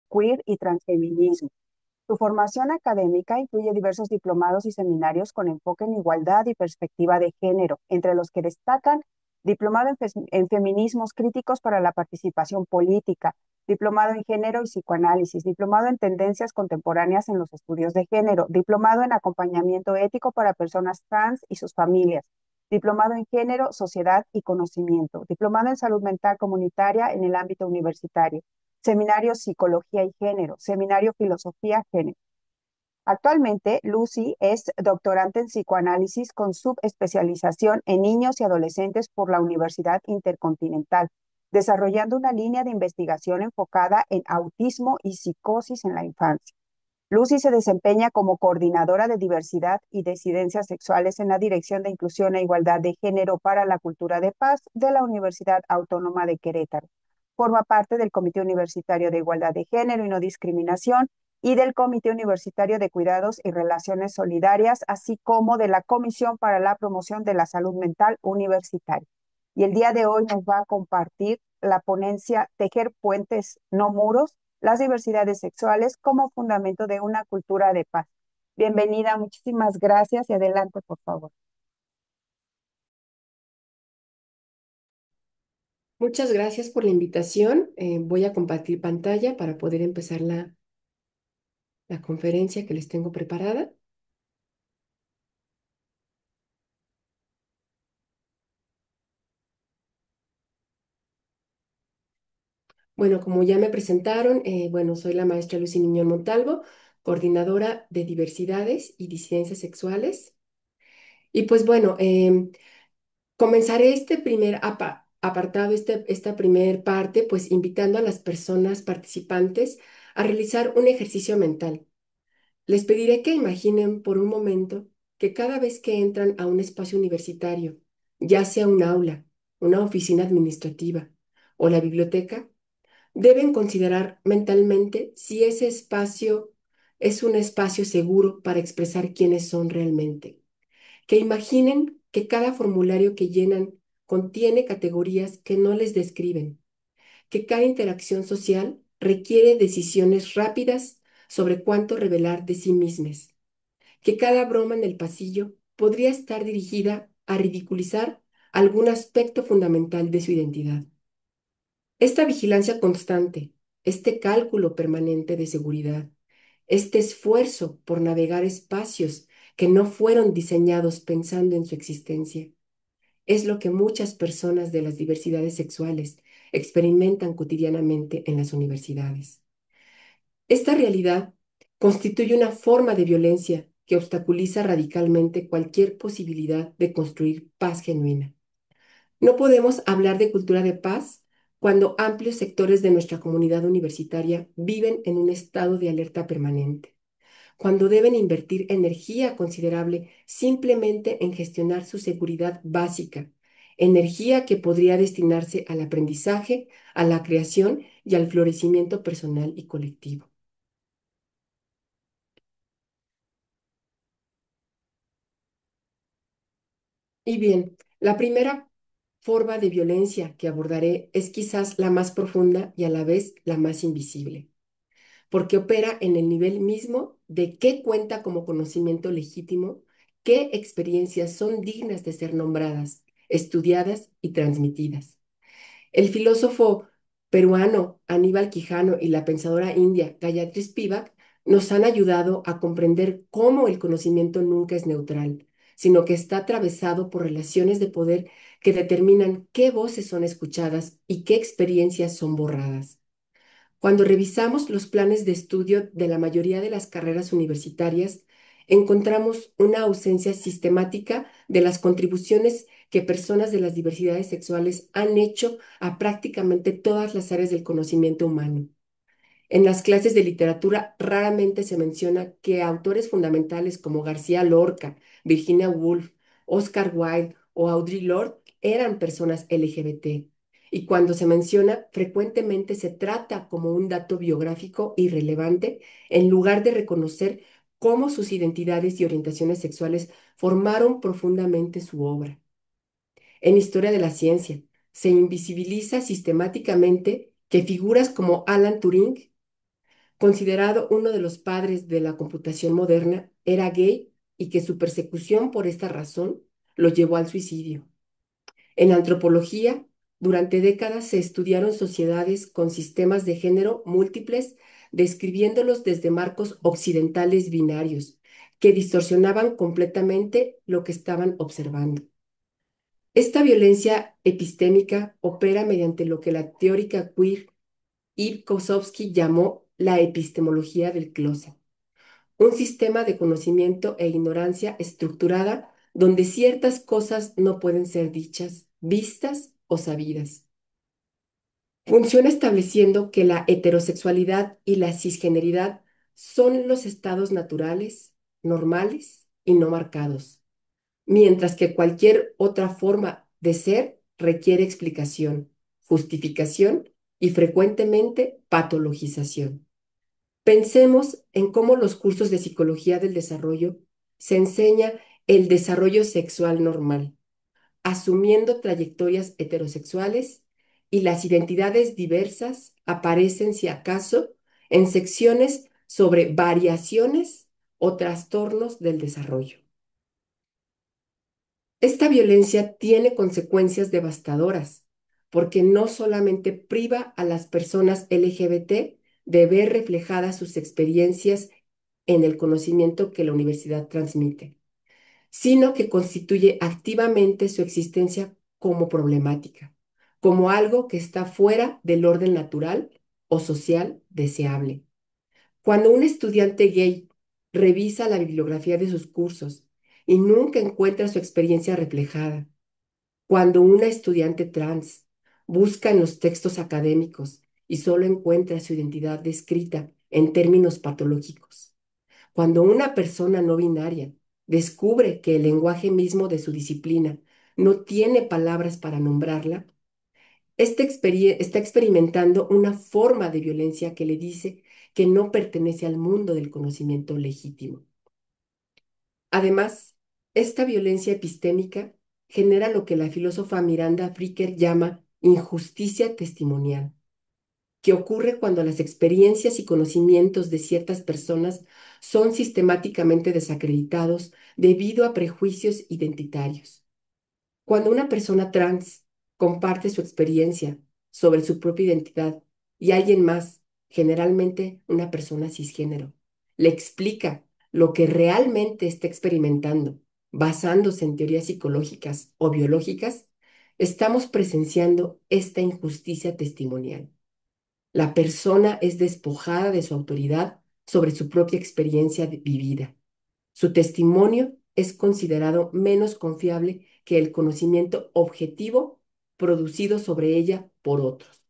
queer y transfeminismo. Su formación académica incluye diversos diplomados y seminarios con enfoque en igualdad y perspectiva de género, entre los que destacan diplomado en feminismos críticos para la participación política, diplomado en género y psicoanálisis, diplomado en tendencias contemporáneas en los estudios de género, diplomado en acompañamiento ético para personas trans y sus familias, diplomado en género, sociedad y conocimiento, diplomado en salud mental comunitaria en el ámbito universitario, seminario Psicología y Género, seminario Filosofía Género. Actualmente, Lucy es doctorante en psicoanálisis con subespecialización en niños y adolescentes por la Universidad Intercontinental, desarrollando una línea de investigación enfocada en autismo y psicosis en la infancia. Lucy se desempeña como coordinadora de diversidad y disidencias sexuales en la Dirección de Inclusión e Igualdad de Género para la Cultura de Paz de la Universidad Autónoma de Querétaro. Forma parte del Comité Universitario de Igualdad de Género y No Discriminación y del Comité Universitario de Cuidados y Relaciones Solidarias, así como de la Comisión para la Promoción de la Salud Mental Universitaria. Y el día de hoy nos va a compartir la ponencia Tejer puentes, no muros, las diversidades sexuales como fundamento de una cultura de paz. Bienvenida, muchísimas gracias y adelante, por favor. Muchas gracias por la invitación. Voy a compartir pantalla para poder empezar la conferencia que les tengo preparada. Bueno, como ya me presentaron, bueno, soy la maestra Lucy Miñón Montalvo, coordinadora de diversidades y disidencias sexuales. Y pues bueno, comenzaré este primer apartado, esta primer parte, pues invitando a las personas participantes a realizar un ejercicio mental. Les pediré que imaginen por un momento que cada vez que entran a un espacio universitario, ya sea un aula, una oficina administrativa o la biblioteca, deben considerar mentalmente si ese espacio es un espacio seguro para expresar quiénes son realmente. Que imaginen que cada formulario que llenan contiene categorías que no les describen, que cada interacción social requiere decisiones rápidas sobre cuánto revelar de sí mismas, que cada broma en el pasillo podría estar dirigida a ridiculizar algún aspecto fundamental de su identidad. Esta vigilancia constante, este cálculo permanente de seguridad, este esfuerzo por navegar espacios que no fueron diseñados pensando en su existencia, es lo que muchas personas de las diversidades sexuales experimentan cotidianamente en las universidades. Esta realidad constituye una forma de violencia que obstaculiza radicalmente cualquier posibilidad de construir paz genuina. No podemos hablar de cultura de paz cuando amplios sectores de nuestra comunidad universitaria viven en un estado de alerta permanente, cuando deben invertir energía considerable simplemente en gestionar su seguridad básica, energía que podría destinarse al aprendizaje, a la creación y al florecimiento personal y colectivo. Y bien, la primera forma de violencia que abordaré es quizás la más profunda y a la vez la más invisible, porque opera en el nivel mismo de qué cuenta como conocimiento legítimo, qué experiencias son dignas de ser nombradas, estudiadas y transmitidas. El filósofo peruano Aníbal Quijano y la pensadora india Gayatri Spivak nos han ayudado a comprender cómo el conocimiento nunca es neutral, sino que está atravesado por relaciones de poder que determinan qué voces son escuchadas y qué experiencias son borradas. Cuando revisamos los planes de estudio de la mayoría de las carreras universitarias, encontramos una ausencia sistemática de las contribuciones que personas de las diversidades sexuales han hecho a prácticamente todas las áreas del conocimiento humano. En las clases de literatura raramente se menciona que autores fundamentales como García Lorca, Virginia Woolf, Oscar Wilde o Audre Lorde eran personas LGBT. Y cuando se menciona, frecuentemente se trata como un dato biográfico irrelevante en lugar de reconocer cómo sus identidades y orientaciones sexuales formaron profundamente su obra. En Historia de la Ciencia, se invisibiliza sistemáticamente que figuras como Alan Turing considerado uno de los padres de la computación moderna, era gay y que su persecución por esta razón lo llevó al suicidio. En antropología, durante décadas se estudiaron sociedades con sistemas de género múltiples, describiéndolos desde marcos occidentales binarios, que distorsionaban completamente lo que estaban observando. Esta violencia epistémica opera mediante lo que la teórica queer Eve Kosowski llamó la epistemología del closet, un sistema de conocimiento e ignorancia estructurada donde ciertas cosas no pueden ser dichas, vistas o sabidas. Funciona estableciendo que la heterosexualidad y la cisgeneridad son los estados naturales, normales y no marcados, mientras que cualquier otra forma de ser requiere explicación, justificación y frecuentemente patologización. Pensemos en cómo los cursos de psicología del desarrollo se enseña el desarrollo sexual normal, asumiendo trayectorias heterosexuales y las identidades diversas aparecen, si acaso, en secciones sobre variaciones o trastornos del desarrollo. Esta violencia tiene consecuencias devastadoras, porque no solamente priva a las personas LGBT de ver reflejadas sus experiencias en el conocimiento que la universidad transmite, sino que constituye activamente su existencia como problemática, como algo que está fuera del orden natural o social deseable. Cuando un estudiante gay revisa la bibliografía de sus cursos y nunca encuentra su experiencia reflejada, cuando una estudiante trans busca en los textos académicos y solo encuentra su identidad descrita en términos patológicos, cuando una persona no binaria descubre que el lenguaje mismo de su disciplina no tiene palabras para nombrarla, está experimentando una forma de violencia que le dice que no pertenece al mundo del conocimiento legítimo. Además, esta violencia epistémica genera lo que la filósofa Miranda Fricker llama injusticia testimonial, que ocurre cuando las experiencias y conocimientos de ciertas personas son sistemáticamente desacreditados debido a prejuicios identitarios. Cuando una persona trans comparte su experiencia sobre su propia identidad y alguien más, generalmente una persona cisgénero, le explica lo que realmente está experimentando, basándose en teorías psicológicas o biológicas, estamos presenciando esta injusticia testimonial. La persona es despojada de su autoridad sobre su propia experiencia vivida. Su testimonio es considerado menos confiable que el conocimiento objetivo producido sobre ella por otros.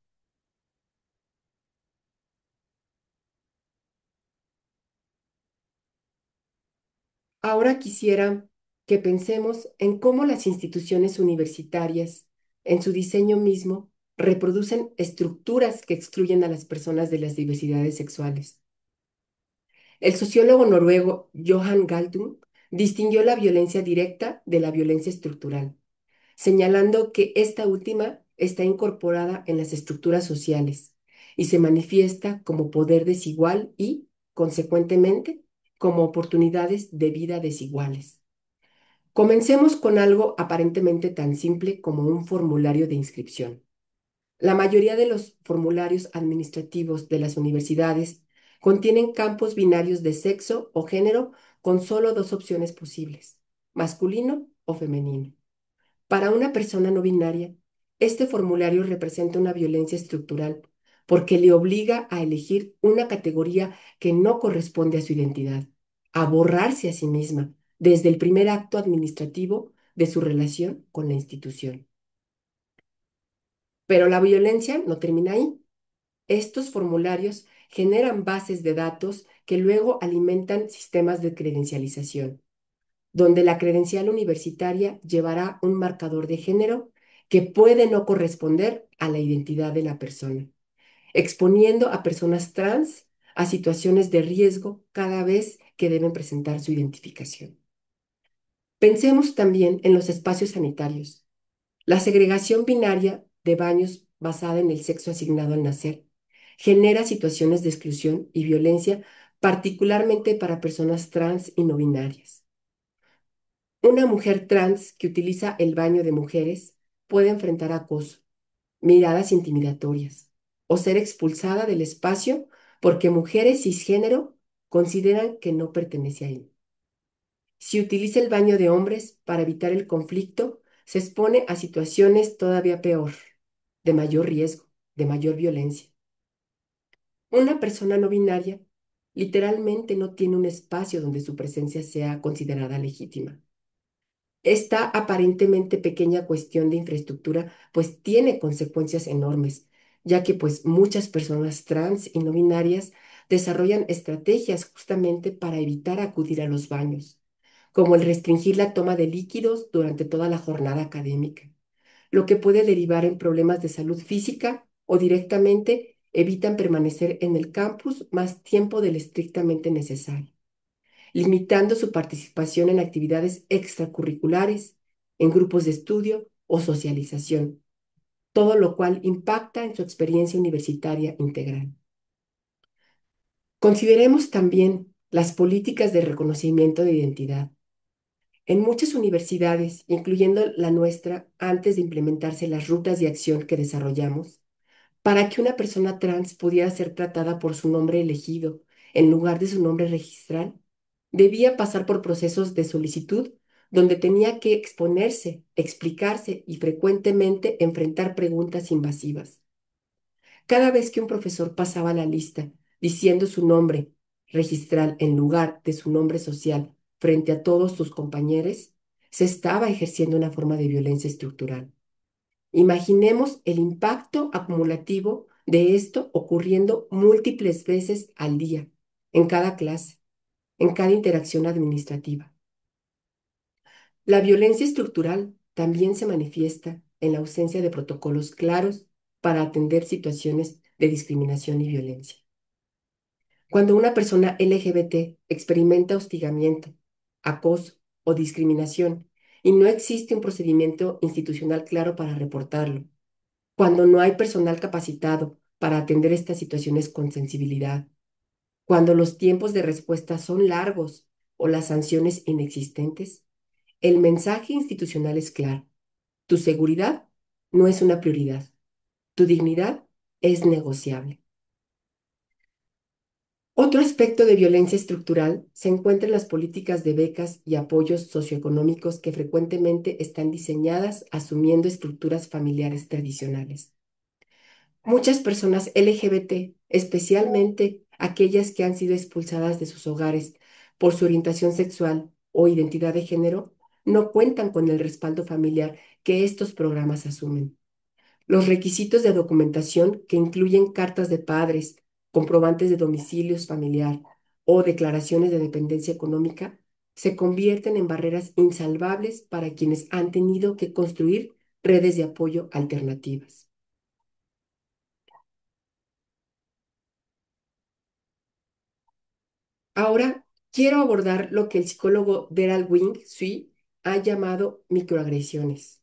Ahora quisiera que pensemos en cómo las instituciones universitarias, en su diseño mismo, reproducen estructuras que excluyen a las personas de las diversidades sexuales. El sociólogo noruego Johan Galtung distinguió la violencia directa de la violencia estructural, señalando que esta última está incorporada en las estructuras sociales y se manifiesta como poder desigual y, consecuentemente, como oportunidades de vida desiguales. Comencemos con algo aparentemente tan simple como un formulario de inscripción. La mayoría de los formularios administrativos de las universidades contienen campos binarios de sexo o género con solo dos opciones posibles, masculino o femenino. Para una persona no binaria, este formulario representa una violencia estructural porque le obliga a elegir una categoría que no corresponde a su identidad, a borrarse a sí misma desde el primer acto administrativo de su relación con la institución. Pero la violencia no termina ahí. Estos formularios generan bases de datos que luego alimentan sistemas de credencialización, donde la credencial universitaria llevará un marcador de género que puede no corresponder a la identidad de la persona, exponiendo a personas trans a situaciones de riesgo cada vez que deben presentar su identificación. Pensemos también en los espacios sanitarios. La segregación binaria de baños basada en el sexo asignado al nacer genera situaciones de exclusión y violencia, particularmente para personas trans y no binarias. Una mujer trans que utiliza el baño de mujeres puede enfrentar acoso, miradas intimidatorias o ser expulsada del espacio porque mujeres cisgénero consideran que no pertenece a él. Si utiliza el baño de hombres para evitar el conflicto, se expone a situaciones todavía peor, de mayor riesgo, de mayor violencia. Una persona no binaria literalmente no tiene un espacio donde su presencia sea considerada legítima. Esta aparentemente pequeña cuestión de infraestructura pues tiene consecuencias enormes, ya que pues muchas personas trans y no binarias desarrollan estrategias justamente para evitar acudir a los baños, como el restringir la toma de líquidos durante toda la jornada académica, lo que puede derivar en problemas de salud física o directamente evitan permanecer en el campus más tiempo del estrictamente necesario, limitando su participación en actividades extracurriculares, en grupos de estudio o socialización, todo lo cual impacta en su experiencia universitaria integral. Consideremos también las políticas de reconocimiento de identidad. En muchas universidades, incluyendo la nuestra, antes de implementarse las rutas de acción que desarrollamos, para que una persona trans pudiera ser tratada por su nombre elegido en lugar de su nombre registral, debía pasar por procesos de solicitud donde tenía que exponerse, explicarse y frecuentemente enfrentar preguntas invasivas. Cada vez que un profesor pasaba la lista diciendo su nombre registral en lugar de su nombre social frente a todos sus compañeros, se estaba ejerciendo una forma de violencia estructural. Imaginemos el impacto acumulativo de esto ocurriendo múltiples veces al día, en cada clase, en cada interacción administrativa. La violencia estructural también se manifiesta en la ausencia de protocolos claros para atender situaciones de discriminación y violencia. Cuando una persona LGBT experimenta hostigamiento, acoso o discriminación y no existe un procedimiento institucional claro para reportarlo, cuando no hay personal capacitado para atender estas situaciones con sensibilidad, cuando los tiempos de respuesta son largos o las sanciones inexistentes, el mensaje institucional es claro. Tu seguridad no es una prioridad. Tu dignidad es negociable. Otro aspecto de violencia estructural se encuentra en las políticas de becas y apoyos socioeconómicos que frecuentemente están diseñadas asumiendo estructuras familiares tradicionales. Muchas personas LGBT, especialmente aquellas que han sido expulsadas de sus hogares por su orientación sexual o identidad de género, no cuentan con el respaldo familiar que estos programas asumen. Los requisitos de documentación que incluyen cartas de padres, comprobantes de domicilios familiar o declaraciones de dependencia económica se convierten en barreras insalvables para quienes han tenido que construir redes de apoyo alternativas. Ahora quiero abordar lo que el psicólogo Daryl Wing Sui ha llamado microagresiones.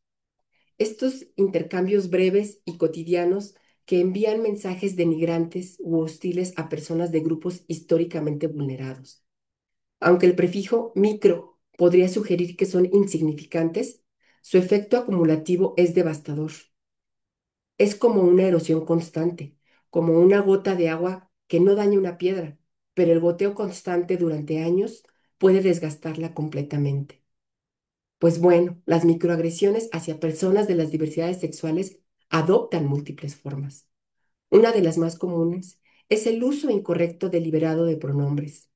Estos intercambios breves y cotidianos que envían mensajes denigrantes u hostiles a personas de grupos históricamente vulnerados. Aunque el prefijo micro podría sugerir que son insignificantes, su efecto acumulativo es devastador. Es como una erosión constante, como una gota de agua que no daña una piedra, pero el goteo constante durante años puede desgastarla completamente. Pues bueno, las microagresiones hacia personas de las diversidades sexuales adoptan múltiples formas. Una de las más comunes es el uso incorrecto deliberado de pronombres.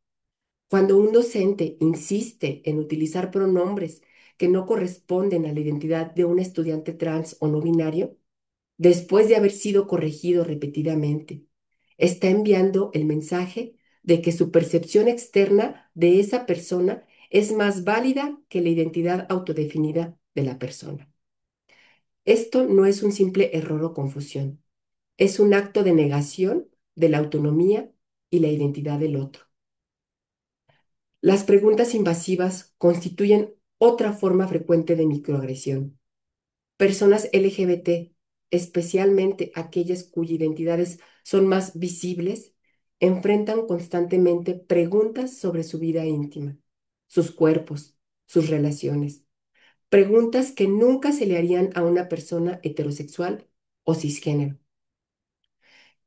Cuando un docente insiste en utilizar pronombres que no corresponden a la identidad de un estudiante trans o no binario, después de haber sido corregido repetidamente, está enviando el mensaje de que su percepción externa de esa persona es más válida que la identidad autodefinida de la persona. Esto no es un simple error o confusión, es un acto de negación de la autonomía y la identidad del otro. Las preguntas invasivas constituyen otra forma frecuente de microagresión. Personas LGBT, especialmente aquellas cuya identidad es son más visibles, enfrentan constantemente preguntas sobre su vida íntima, sus cuerpos, sus relaciones, preguntas que nunca se le harían a una persona heterosexual o cisgénero.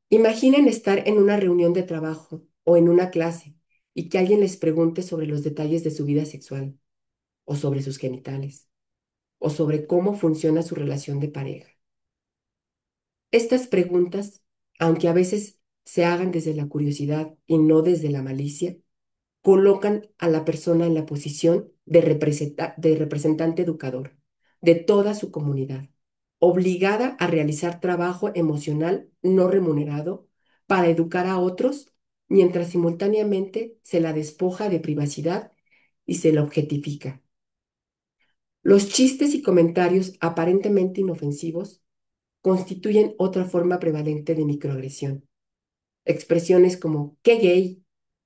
Imaginen estar en una reunión de trabajo o en una clase y que alguien les pregunte sobre los detalles de su vida sexual o sobre sus genitales o sobre cómo funciona su relación de pareja. Estas preguntas, aunque a veces se hagan desde la curiosidad y no desde la malicia, colocan a la persona en la posición de representante educador de toda su comunidad, obligada a realizar trabajo emocional no remunerado para educar a otros, mientras simultáneamente se la despoja de privacidad y se la objetifica. Los chistes y comentarios aparentemente inofensivos constituyen otra forma prevalente de microagresión. Expresiones como "qué gay"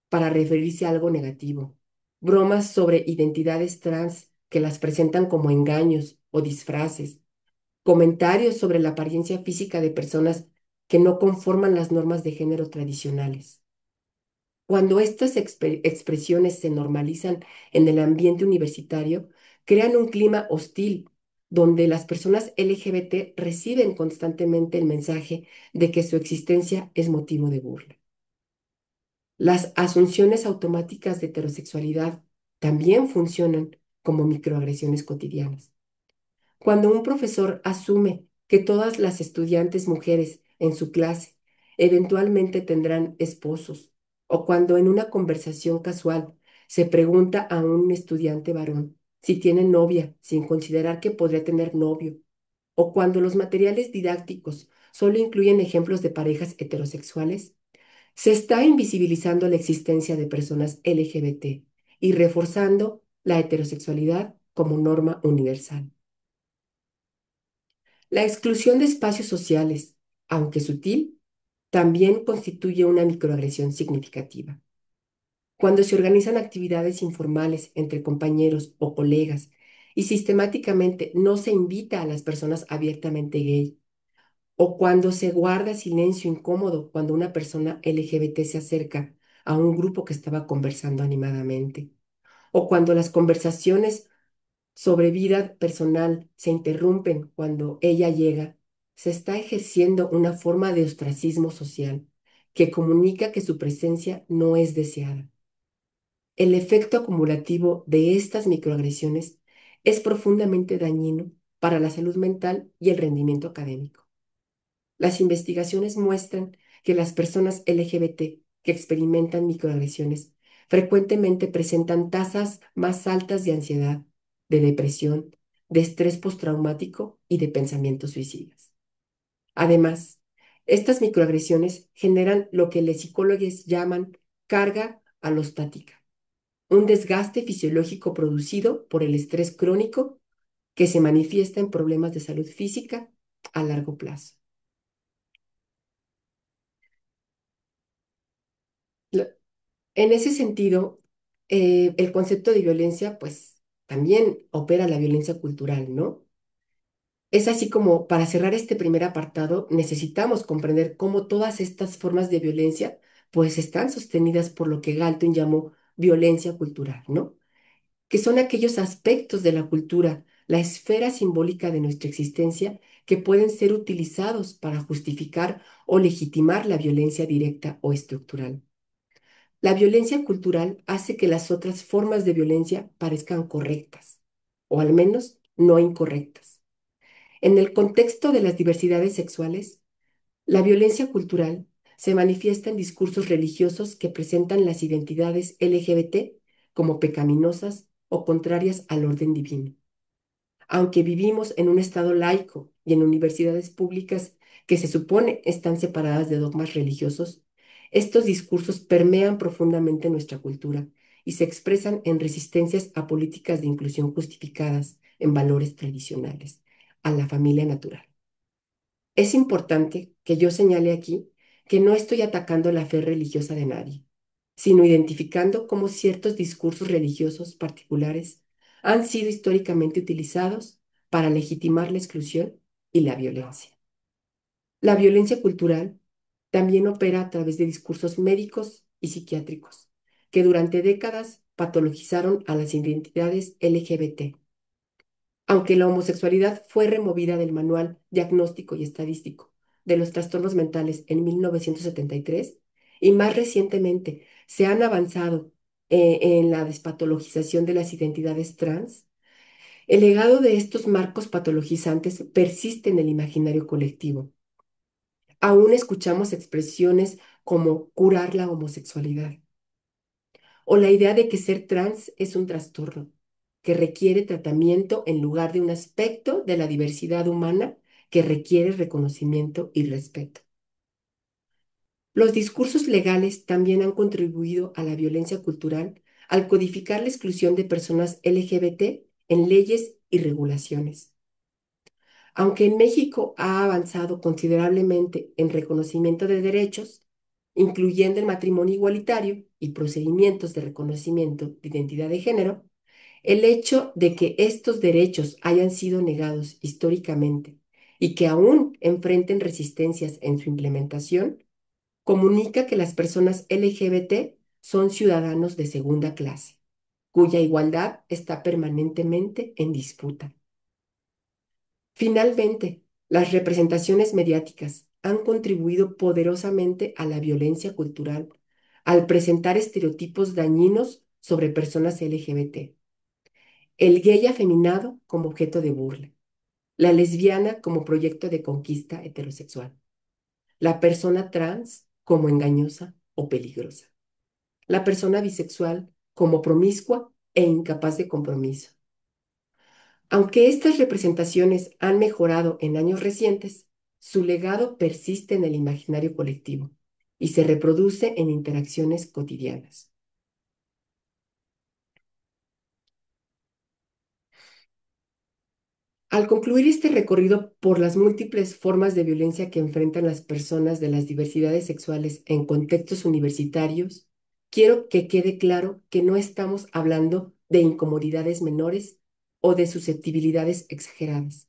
para referirse a algo negativo, bromas sobre identidades trans que las presentan como engaños o disfraces, comentarios sobre la apariencia física de personas que no conforman las normas de género tradicionales. Cuando estas expresiones se normalizan en el ambiente universitario, crean un clima hostil donde las personas LGBT reciben constantemente el mensaje de que su existencia es motivo de burla. Las asunciones automáticas de heterosexualidad también funcionan como microagresiones cotidianas. Cuando un profesor asume que todas las estudiantes mujeres en su clase eventualmente tendrán esposos, o cuando en una conversación casual se pregunta a un estudiante varón si tiene novia sin considerar que podría tener novio, o cuando los materiales didácticos solo incluyen ejemplos de parejas heterosexuales, se está invisibilizando la existencia de personas LGBT y reforzando la heterosexualidad como norma universal. La exclusión de espacios sociales, aunque sutil, también constituye una microagresión significativa. Cuando se organizan actividades informales entre compañeros o colegas y sistemáticamente no se invita a las personas abiertamente gay, o cuando se guarda silencio incómodo cuando una persona LGBT se acerca a un grupo que estaba conversando animadamente, o cuando las conversaciones sobre vida personal se interrumpen cuando ella llega, se está ejerciendo una forma de ostracismo social que comunica que su presencia no es deseada. El efecto acumulativo de estas microagresiones es profundamente dañino para la salud mental y el rendimiento académico. Las investigaciones muestran que las personas LGBT que experimentan microagresiones frecuentemente presentan tasas más altas de ansiedad, de depresión, de estrés postraumático y de pensamientos suicidas. Además, estas microagresiones generan lo que los psicólogos llaman carga alostática, un desgaste fisiológico producido por el estrés crónico que se manifiesta en problemas de salud física a largo plazo. Lo- En ese sentido, el concepto de violencia, pues también opera la violencia cultural, ¿no? Es así como para cerrar este primer apartado, necesitamos comprender cómo todas estas formas de violencia, pues están sostenidas por lo que Galton llamó violencia cultural, ¿no? Que son aquellos aspectos de la cultura, la esfera simbólica de nuestra existencia, que pueden ser utilizados para justificar o legitimar la violencia directa o estructural. La violencia cultural hace que las otras formas de violencia parezcan correctas, o al menos no incorrectas. En el contexto de las diversidades sexuales, la violencia cultural se manifiesta en discursos religiosos que presentan las identidades LGBT como pecaminosas o contrarias al orden divino. Aunque vivimos en un estado laico y en universidades públicas que se supone están separadas de dogmas religiosos, estos discursos permean profundamente nuestra cultura y se expresan en resistencias a políticas de inclusión justificadas en valores tradicionales, a la familia natural. Es importante que yo señale aquí que no estoy atacando la fe religiosa de nadie, sino identificando cómo ciertos discursos religiosos particulares han sido históricamente utilizados para legitimar la exclusión y la violencia. La violencia cultural También opera a través de discursos médicos y psiquiátricos, que durante décadas patologizaron a las identidades LGBT. Aunque la homosexualidad fue removida del Manual Diagnóstico y Estadístico de los Trastornos Mentales en 1973, y más recientemente se han avanzado en la despatologización de las identidades trans, el legado de estos marcos patologizantes persiste en el imaginario colectivo. Aún escuchamos expresiones como curar la homosexualidad o la idea de que ser trans es un trastorno que requiere tratamiento en lugar de un aspecto de la diversidad humana que requiere reconocimiento y respeto. Los discursos legales también han contribuido a la violencia cultural al codificar la exclusión de personas LGBT en leyes y regulaciones. Aunque en México ha avanzado considerablemente en reconocimiento de derechos, incluyendo el matrimonio igualitario y procedimientos de reconocimiento de identidad de género, el hecho de que estos derechos hayan sido negados históricamente y que aún enfrenten resistencias en su implementación, comunica que las personas LGBT son ciudadanos de segunda clase, cuya igualdad está permanentemente en disputa. Finalmente, las representaciones mediáticas han contribuido poderosamente a la violencia cultural al presentar estereotipos dañinos sobre personas LGBT. El gay afeminado como objeto de burla, la lesbiana como proyecto de conquista heterosexual, la persona trans como engañosa o peligrosa, la persona bisexual como promiscua e incapaz de compromiso. Aunque estas representaciones han mejorado en años recientes, su legado persiste en el imaginario colectivo y se reproduce en interacciones cotidianas. Al concluir este recorrido por las múltiples formas de violencia que enfrentan las personas de las diversidades sexuales en contextos universitarios, quiero que quede claro que no estamos hablando de incomodidades menores o de susceptibilidades exageradas.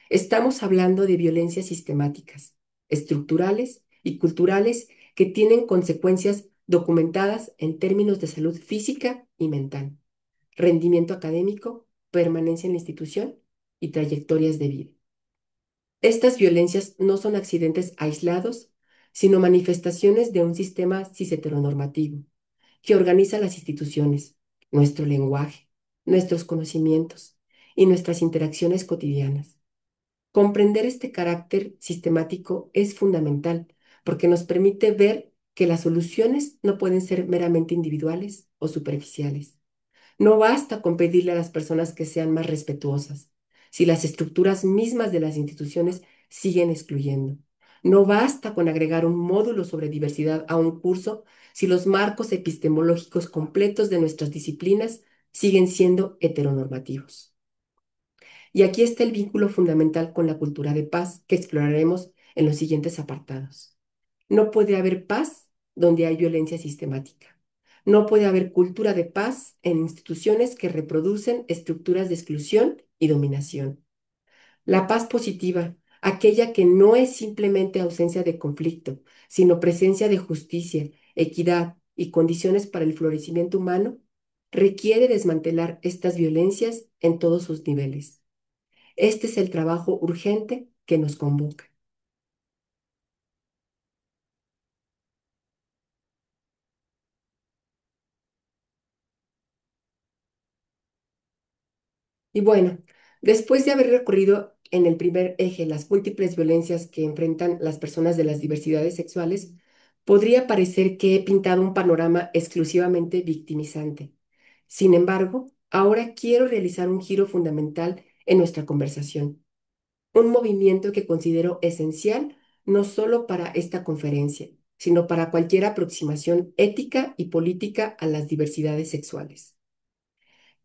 Estamos hablando de violencias sistemáticas, estructurales y culturales que tienen consecuencias documentadas en términos de salud física y mental, rendimiento académico, permanencia en la institución y trayectorias de vida. Estas violencias no son accidentes aislados, sino manifestaciones de un sistema cis-heteronormativo que organiza las instituciones, nuestro lenguaje, nuestros conocimientos y nuestras interacciones cotidianas. Comprender este carácter sistemático es fundamental porque nos permite ver que las soluciones no pueden ser meramente individuales o superficiales. No basta con pedirle a las personas que sean más respetuosas si las estructuras mismas de las instituciones siguen excluyendo. No basta con agregar un módulo sobre diversidad a un curso si los marcos epistemológicos completos de nuestras disciplinas siguen siendo heteronormativos. Y aquí está el vínculo fundamental con la cultura de paz que exploraremos en los siguientes apartados. No puede haber paz donde hay violencia sistemática. No puede haber cultura de paz en instituciones que reproducen estructuras de exclusión y dominación. La paz positiva, aquella que no es simplemente ausencia de conflicto, sino presencia de justicia, equidad y condiciones para el florecimiento humano, requiere desmantelar estas violencias en todos sus niveles. Este es el trabajo urgente que nos convoca. Y bueno, después de haber recorrido en el primer eje las múltiples violencias que enfrentan las personas de las diversidades sexuales, podría parecer que he pintado un panorama exclusivamente victimizante. Sin embargo, ahora quiero realizar un giro fundamental en nuestra conversación, un movimiento que considero esencial no solo para esta conferencia, sino para cualquier aproximación ética y política a las diversidades sexuales.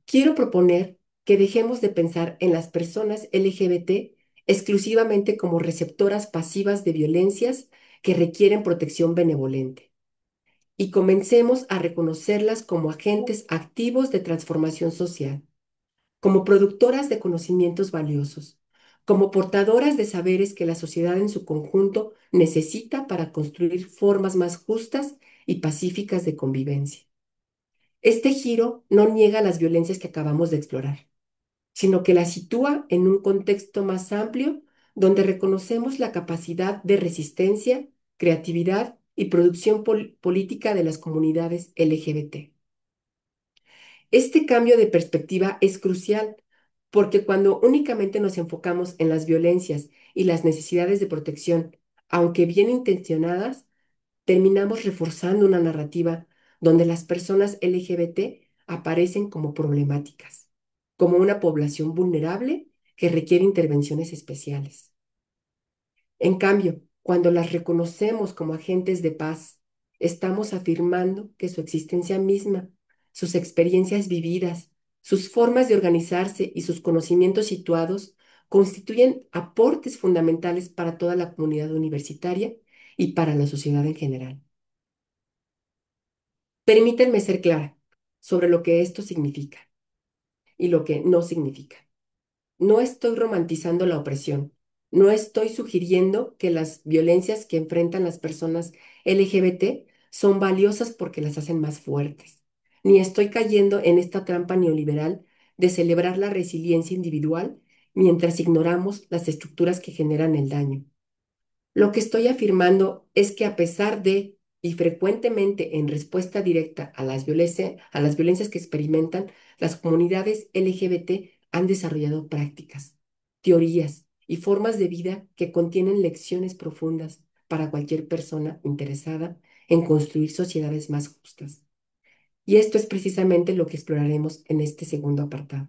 Quiero proponer que dejemos de pensar en las personas LGBT exclusivamente como receptoras pasivas de violencias que requieren protección benevolente y comencemos a reconocerlas como agentes activos de transformación social, como productoras de conocimientos valiosos, como portadoras de saberes que la sociedad en su conjunto necesita para construir formas más justas y pacíficas de convivencia. Este giro no niega las violencias que acabamos de explorar, sino que las sitúa en un contexto más amplio donde reconocemos la capacidad de resistencia, creatividad y producción política de las comunidades LGBT. Este cambio de perspectiva es crucial porque cuando únicamente nos enfocamos en las violencias y las necesidades de protección, aunque bien intencionadas, terminamos reforzando una narrativa donde las personas LGBT aparecen como problemáticas, como una población vulnerable que requiere intervenciones especiales. En cambio, cuando las reconocemos como agentes de paz, estamos afirmando que su existencia misma, sus experiencias vividas, sus formas de organizarse y sus conocimientos situados constituyen aportes fundamentales para toda la comunidad universitaria y para la sociedad en general. Permítanme ser clara sobre lo que esto significa y lo que no significa. No estoy romantizando la opresión. No estoy sugiriendo que las violencias que enfrentan las personas LGBT son valiosas porque las hacen más fuertes. Ni estoy cayendo en esta trampa neoliberal de celebrar la resiliencia individual mientras ignoramos las estructuras que generan el daño. Lo que estoy afirmando es que a pesar de, y frecuentemente en respuesta directa a las violencias que experimentan, las comunidades LGBT han desarrollado prácticas, teorías y formas de vida que contienen lecciones profundas para cualquier persona interesada en construir sociedades más justas. Y esto es precisamente lo que exploraremos en este segundo apartado.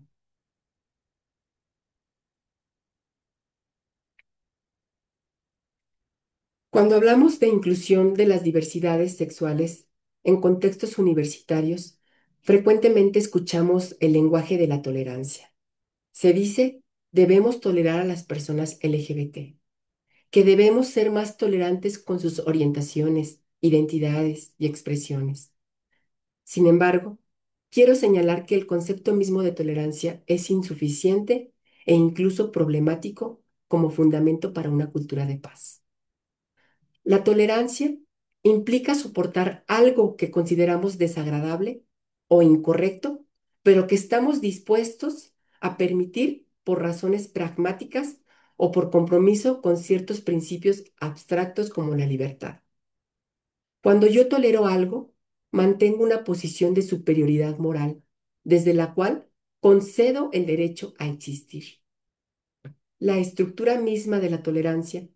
Cuando hablamos de inclusión de las diversidades sexuales en contextos universitarios, frecuentemente escuchamos el lenguaje de la tolerancia. Se dice, debemos tolerar a las personas LGBT, que debemos ser más tolerantes con sus orientaciones, identidades y expresiones. Sin embargo, quiero señalar que el concepto mismo de tolerancia es insuficiente e incluso problemático como fundamento para una cultura de paz. La tolerancia implica soportar algo que consideramos desagradable o incorrecto, pero que estamos dispuestos a permitir por razones pragmáticas o por compromiso con ciertos principios abstractos como la libertad. Cuando yo tolero algo, mantengo una posición de superioridad moral, desde la cual concedo el derecho a existir. La estructura misma de la tolerancia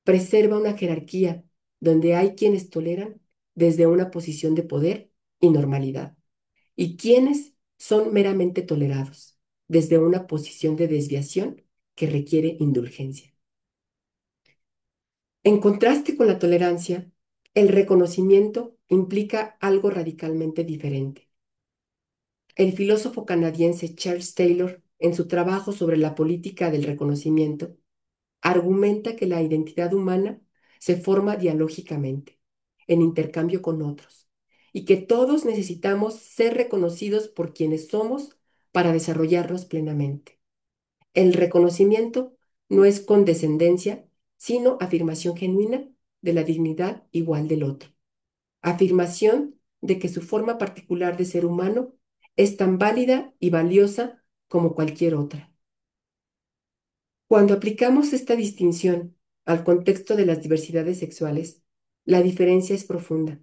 preserva una jerarquía donde hay quienes toleran desde una posición de poder y normalidad, y quienes son meramente tolerados desde una posición de desviación que requiere indulgencia. En contraste con la tolerancia, el reconocimiento implica algo radicalmente diferente. El filósofo canadiense Charles Taylor, en su trabajo sobre la política del reconocimiento, argumenta que la identidad humana se forma dialógicamente, en intercambio con otros, y que todos necesitamos ser reconocidos por quienes somos para desarrollarnos plenamente. El reconocimiento no es condescendencia, sino afirmación genuina de la dignidad igual del otro. Afirmación de que su forma particular de ser humano es tan válida y valiosa como cualquier otra. Cuando aplicamos esta distinción al contexto de las diversidades sexuales, la diferencia es profunda.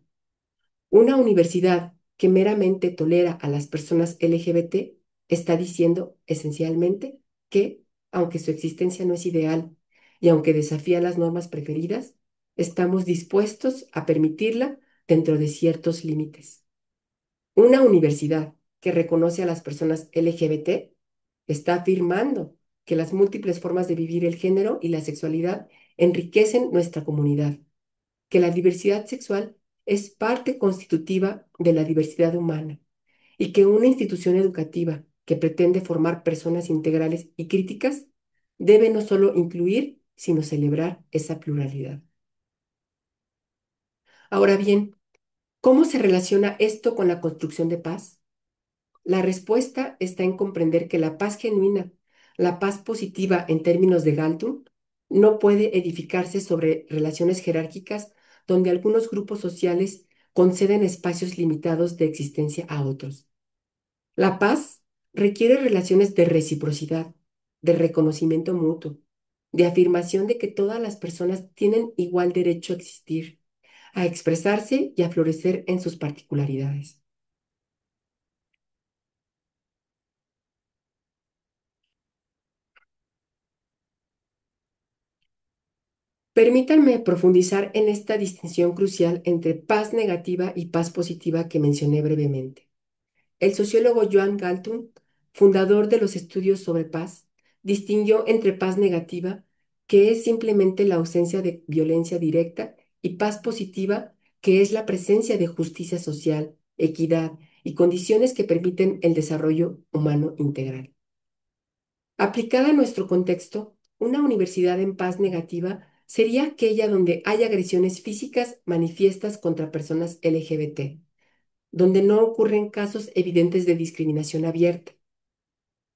Una universidad que meramente tolera a las personas LGBT está diciendo esencialmente que, aunque su existencia no es ideal y aunque desafía las normas preferidas, estamos dispuestos a permitirla dentro de ciertos límites. Una universidad que reconoce a las personas LGBT está afirmando que las múltiples formas de vivir el género y la sexualidad enriquecen nuestra comunidad, que la diversidad sexual es parte constitutiva de la diversidad humana y que una institución educativa que pretende formar personas integrales y críticas debe no solo incluir, sino celebrar esa pluralidad. Ahora bien, ¿cómo se relaciona esto con la construcción de paz? La respuesta está en comprender que la paz genuina La paz positiva en términos de Galton no puede edificarse sobre relaciones jerárquicas donde algunos grupos sociales conceden espacios limitados de existencia a otros. La paz requiere relaciones de reciprocidad, de reconocimiento mutuo, de afirmación de que todas las personas tienen igual derecho a existir, a expresarse y a florecer en sus particularidades. Permítanme profundizar en esta distinción crucial entre paz negativa y paz positiva que mencioné brevemente. El sociólogo Joan Galtung, fundador de los estudios sobre paz, distinguió entre paz negativa, que es simplemente la ausencia de violencia directa, y paz positiva, que es la presencia de justicia social, equidad y condiciones que permiten el desarrollo humano integral. Aplicada a nuestro contexto, una universidad en paz negativa sería aquella donde hay agresiones físicas manifiestas contra personas LGBT, donde no ocurren casos evidentes de discriminación abierta.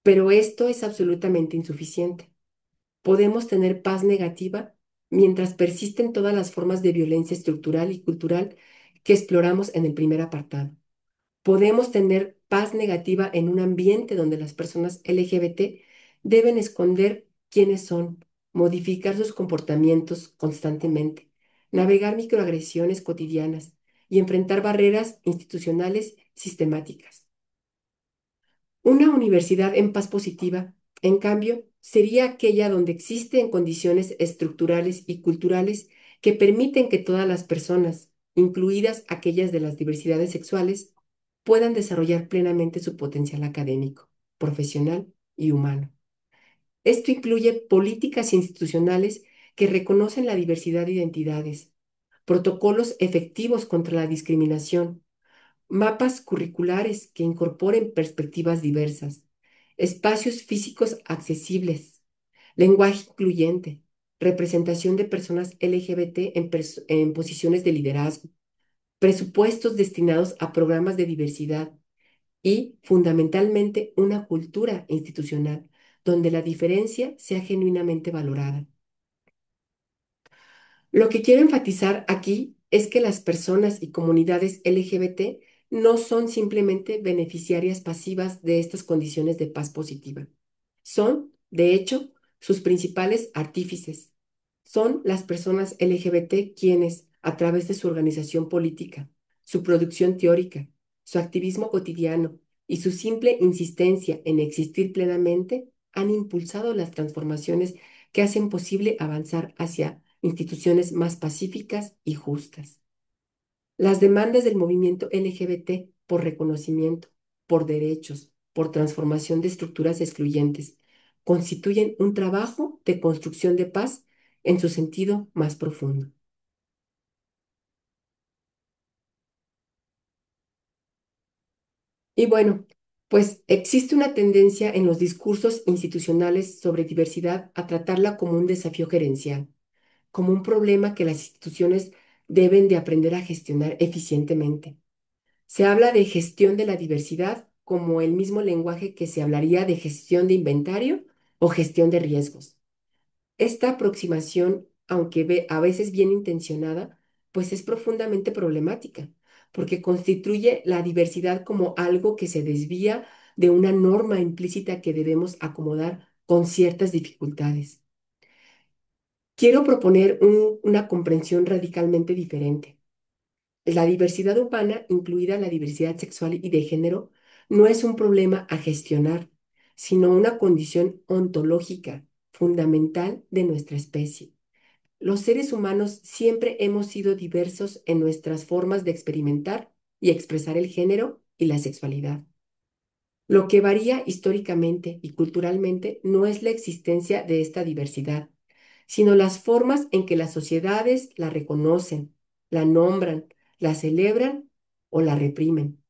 Pero esto es absolutamente insuficiente. Podemos tener paz negativa mientras persisten todas las formas de violencia estructural y cultural que exploramos en el primer apartado. Podemos tener paz negativa en un ambiente donde las personas LGBT deben esconder quiénes son, modificar sus comportamientos constantemente, navegar microagresiones cotidianas y enfrentar barreras institucionales sistemáticas. Una universidad en paz positiva, en cambio, sería aquella donde existen condiciones estructurales y culturales que permiten que todas las personas, incluidas aquellas de las diversidades sexuales, puedan desarrollar plenamente su potencial académico, profesional y humano. Esto incluye políticas institucionales que reconocen la diversidad de identidades, protocolos efectivos contra la discriminación, mapas curriculares que incorporen perspectivas diversas, espacios físicos accesibles, lenguaje incluyente, representación de personas LGBT en posiciones de liderazgo, presupuestos destinados a programas de diversidad y, fundamentalmente, una cultura institucional donde la diferencia sea genuinamente valorada. Lo que quiero enfatizar aquí es que las personas y comunidades LGBT no son simplemente beneficiarias pasivas de estas condiciones de paz positiva. Son, de hecho, sus principales artífices. Son las personas LGBT quienes, a través de su organización política, su producción teórica, su activismo cotidiano y su simple insistencia en existir plenamente, han impulsado las transformaciones que hacen posible avanzar hacia instituciones más pacíficas y justas. Las demandas del movimiento LGBT por reconocimiento, por derechos, por transformación de estructuras excluyentes, constituyen un trabajo de construcción de paz en su sentido más profundo. Y bueno, pues existe una tendencia en los discursos institucionales sobre diversidad a tratarla como un desafío gerencial, como un problema que las instituciones deben de aprender a gestionar eficientemente. Se habla de gestión de la diversidad como el mismo lenguaje que se hablaría de gestión de inventario o gestión de riesgos. Esta aproximación, aunque a veces bien intencionada, pues es profundamente problemática, porque constituye la diversidad como algo que se desvía de una norma implícita que debemos acomodar con ciertas dificultades. Quiero proponer una comprensión radicalmente diferente. La diversidad humana, incluida la diversidad sexual y de género, no es un problema a gestionar, sino una condición ontológica fundamental de nuestra especie. Los seres humanos siempre hemos sido diversos en nuestras formas de experimentar y expresar el género y la sexualidad. Lo que varía históricamente y culturalmente no es la existencia de esta diversidad, sino las formas en que las sociedades la reconocen, la nombran, la celebran o la reprimen.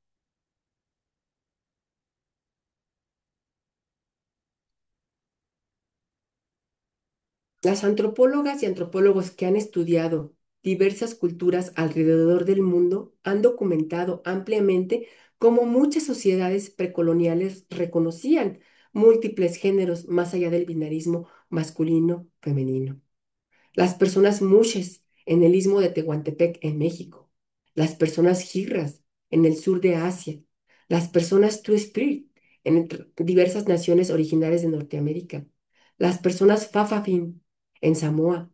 Las antropólogas y antropólogos que han estudiado diversas culturas alrededor del mundo han documentado ampliamente cómo muchas sociedades precoloniales reconocían múltiples géneros más allá del binarismo masculino-femenino. Las personas mushes en el istmo de Tehuantepec en México, las personas jirras en el sur de Asia, las personas Two Spirit en diversas naciones originarias de Norteamérica, las personas Fafafin en Samoa,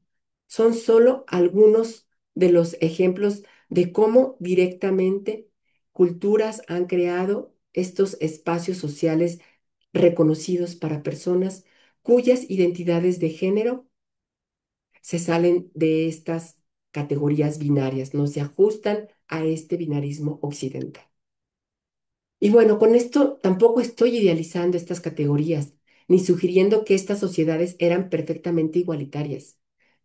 son solo algunos de los ejemplos de cómo directamente culturas han creado estos espacios sociales reconocidos para personas cuyas identidades de género se salen de estas categorías binarias, no se ajustan a este binarismo occidental. Y bueno, con esto tampoco estoy idealizando estas categorías, ni sugiriendo que estas sociedades eran perfectamente igualitarias,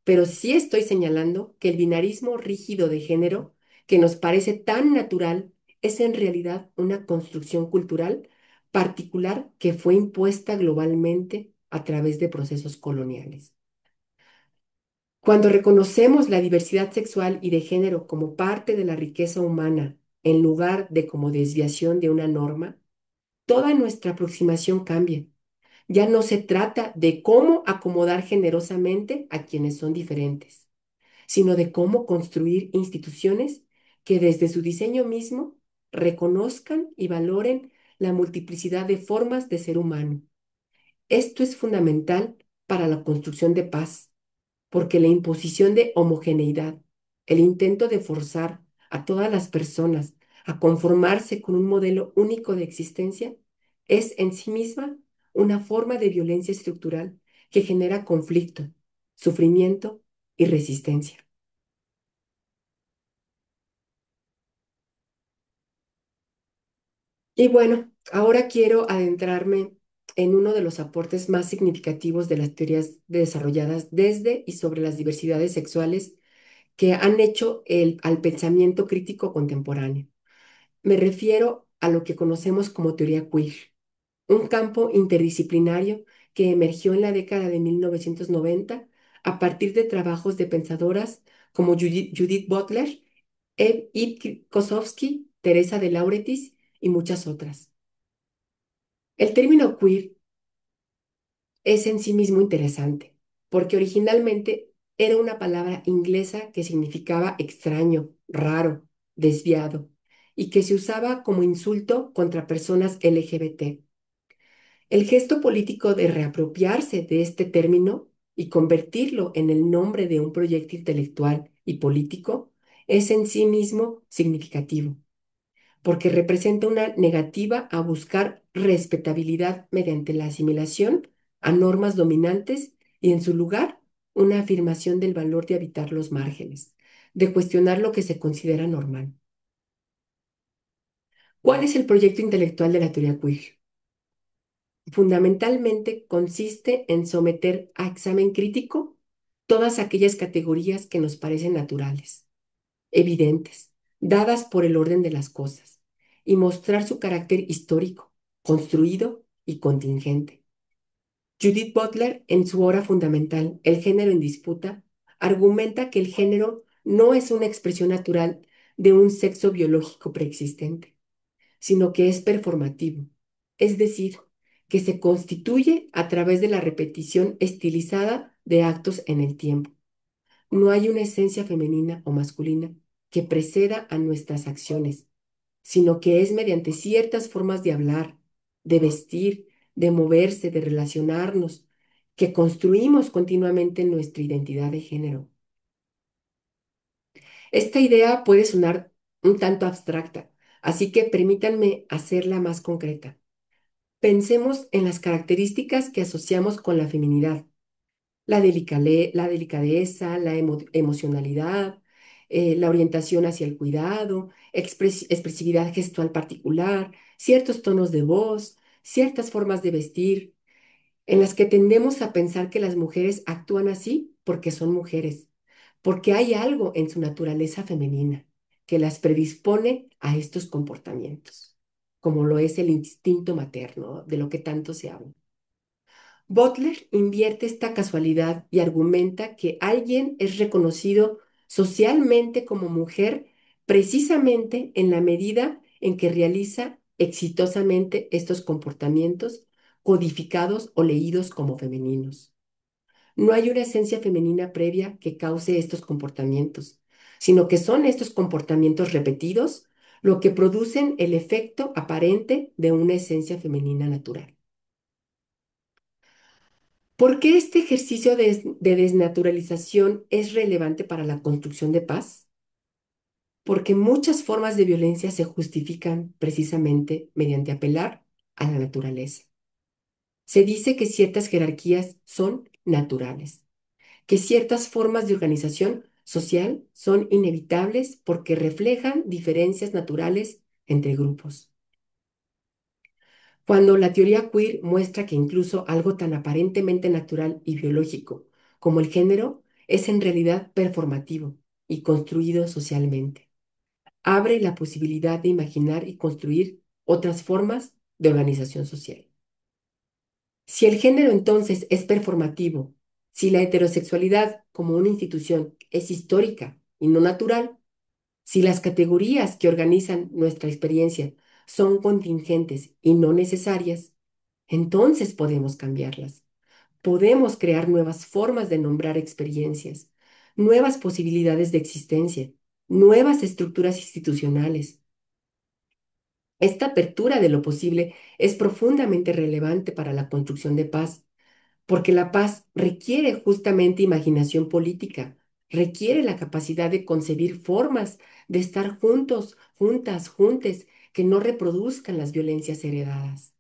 pero sí estoy señalando que el binarismo rígido de género, que nos parece tan natural, es en realidad una construcción cultural particular que fue impuesta globalmente a través de procesos coloniales. Cuando reconocemos la diversidad sexual y de género como parte de la riqueza humana, en lugar de como desviación de una norma, toda nuestra aproximación cambia. Ya no se trata de cómo acomodar generosamente a quienes son diferentes, sino de cómo construir instituciones que desde su diseño mismo reconozcan y valoren la multiplicidad de formas de ser humano. Esto es fundamental para la construcción de paz porque la imposición de homogeneidad, el intento de forzar a todas las personas a conformarse con un modelo único de existencia, es en sí misma una forma de violencia estructural que genera conflicto, sufrimiento y resistencia. Y bueno, ahora quiero adentrarme en uno de los aportes más significativos de las teorías desarrolladas desde y sobre las diversidades sexuales que han hecho al pensamiento crítico contemporáneo. Me refiero a lo que conocemos como teoría queer, un campo interdisciplinario que emergió en la década de 1990 a partir de trabajos de pensadoras como Judith Butler, Eve Kosofsky, Teresa de Lauretis y muchas otras. El término queer es en sí mismo interesante, porque originalmente era una palabra inglesa que significaba extraño, raro, desviado, y que se usaba como insulto contra personas LGBT. El gesto político de reapropiarse de este término y convertirlo en el nombre de un proyecto intelectual y político es en sí mismo significativo porque representa una negativa a buscar respetabilidad mediante la asimilación a normas dominantes y en su lugar una afirmación del valor de habitar los márgenes, de cuestionar lo que se considera normal. ¿Cuál es el proyecto intelectual de la teoría queer? Fundamentalmente consiste en someter a examen crítico todas aquellas categorías que nos parecen naturales, evidentes, dadas por el orden de las cosas, y mostrar su carácter histórico, construido y contingente. Judith Butler, en su obra fundamental, El género en disputa, argumenta que el género no es una expresión natural de un sexo biológico preexistente, sino que es performativo, es decir, que se constituye a través de la repetición estilizada de actos en el tiempo. No hay una esencia femenina o masculina que preceda a nuestras acciones, sino que es mediante ciertas formas de hablar, de vestir, de moverse, de relacionarnos, que construimos continuamente nuestra identidad de género. Esta idea puede sonar un tanto abstracta, así que permítanme hacerla más concreta. Pensemos en las características que asociamos con la feminidad la delicadeza, la emocionalidad, la orientación hacia el cuidado, expresividad gestual particular, ciertos tonos de voz, ciertas formas de vestir, en las que tendemos a pensar que las mujeres actúan así porque son mujeres, porque hay algo en su naturaleza femenina que las predispone a estos comportamientos, como lo es el instinto materno, de lo que tanto se habla. Butler invierte esta casualidad y argumenta que alguien es reconocido socialmente como mujer precisamente en la medida en que realiza exitosamente estos comportamientos codificados o leídos como femeninos. No hay una esencia femenina previa que cause estos comportamientos, sino que son estos comportamientos repetidos lo que producen el efecto aparente de una esencia femenina natural. ¿Por qué este ejercicio de desnaturalización es relevante para la construcción de paz? Porque muchas formas de violencia se justifican precisamente mediante apelar a la naturaleza. Se dice que ciertas jerarquías son naturales, que ciertas formas de organización social son inevitables porque reflejan diferencias naturales entre grupos. Cuando la teoría queer muestra que incluso algo tan aparentemente natural y biológico como el género es en realidad performativo y construido socialmente, abre la posibilidad de imaginar y construir otras formas de organización social. Si el género entonces es performativo, si la heterosexualidad como una institución es histórica y no natural, si las categorías que organizan nuestra experiencia son contingentes y no necesarias, entonces podemos cambiarlas. Podemos crear nuevas formas de nombrar experiencias, nuevas posibilidades de existencia, nuevas estructuras institucionales. Esta apertura de lo posible es profundamente relevante para la construcción de paz, porque la paz requiere justamente imaginación política, requiere la capacidad de concebir formas de estar juntos, juntas, juntes, que no reproduzcan las violencias heredadas.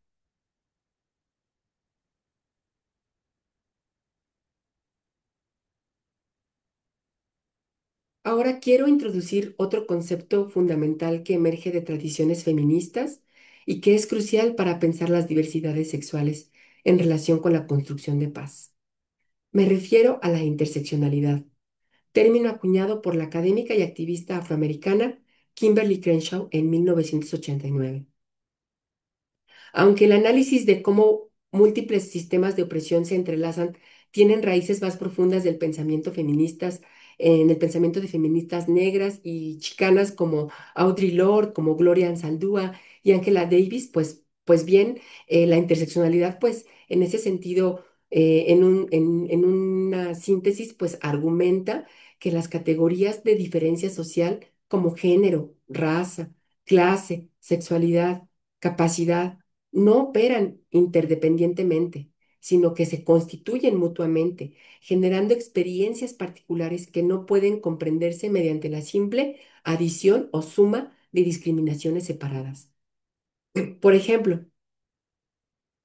Ahora quiero introducir otro concepto fundamental que emerge de tradiciones feministas y que es crucial para pensar las diversidades sexuales en relación con la construcción de paz. Me refiero a la interseccionalidad, término acuñado por la académica y activista afroamericana Kimberly Crenshaw en 1989. Aunque el análisis de cómo múltiples sistemas de opresión se entrelazan tienen raíces más profundas del pensamiento feministas, en el pensamiento de feministas negras y chicanas como Audre Lorde, como Gloria Anzaldúa y Angela Davis, pues bien, la interseccionalidad, pues en ese sentido, en una síntesis, pues argumenta que las categorías de diferencia social como género, raza, clase, sexualidad, capacidad, no operan interdependientemente, sino que se constituyen mutuamente, generando experiencias particulares que no pueden comprenderse mediante la simple adición o suma de discriminaciones separadas. Por ejemplo,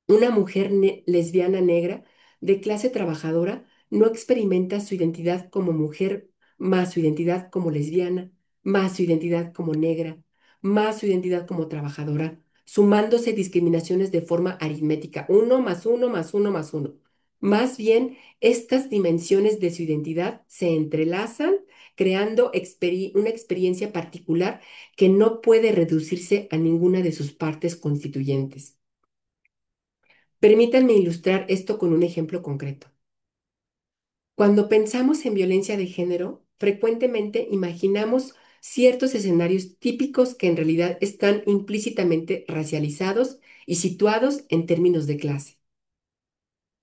una mujer lesbiana negra de clase trabajadora no experimenta su identidad como mujer más su identidad como lesbiana, más su identidad como negra, más su identidad como trabajadora, sumándose discriminaciones de forma aritmética, uno más uno más uno más uno. Más bien, estas dimensiones de su identidad se entrelazan, creando una experiencia particular que no puede reducirse a ninguna de sus partes constituyentes. Permítanme ilustrar esto con un ejemplo concreto. Cuando pensamos en violencia de género, frecuentemente imaginamos ciertos escenarios típicos que en realidad están implícitamente racializados y situados en términos de clase.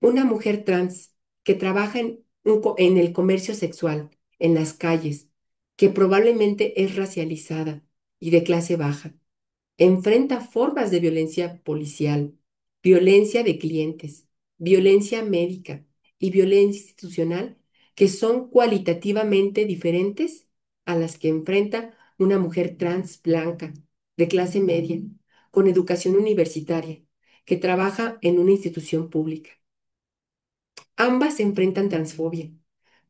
Una mujer trans que trabaja en el comercio sexual, en las calles, que probablemente es racializada y de clase baja, enfrenta formas de violencia policial, violencia de clientes, violencia médica y violencia institucional que son cualitativamente diferentes a las que enfrenta una mujer trans blanca, de clase media, con educación universitaria, que trabaja en una institución pública. Ambas enfrentan transfobia,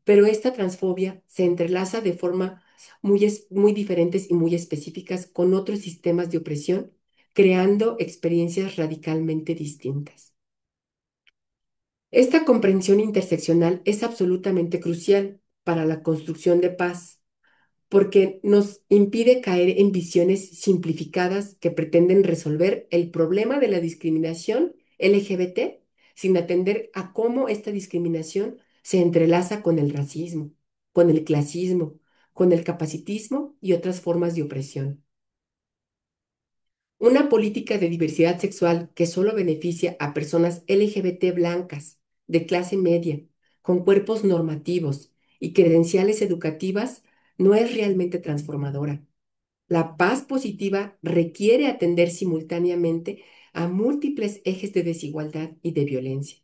pero esta transfobia se entrelaza de forma muy diferentes y muy específicas con otros sistemas de opresión, creando experiencias radicalmente distintas. Esta comprensión interseccional es absolutamente crucial para la construcción de paz, porque nos impide caer en visiones simplificadas que pretenden resolver el problema de la discriminación LGBT sin atender a cómo esta discriminación se entrelaza con el racismo, con el clasismo, con el capacitismo y otras formas de opresión. Una política de diversidad sexual que solo beneficia a personas LGBT blancas, de clase media, con cuerpos normativos y credenciales educativas, no es realmente transformadora. La paz positiva requiere atender simultáneamente a múltiples ejes de desigualdad y de violencia.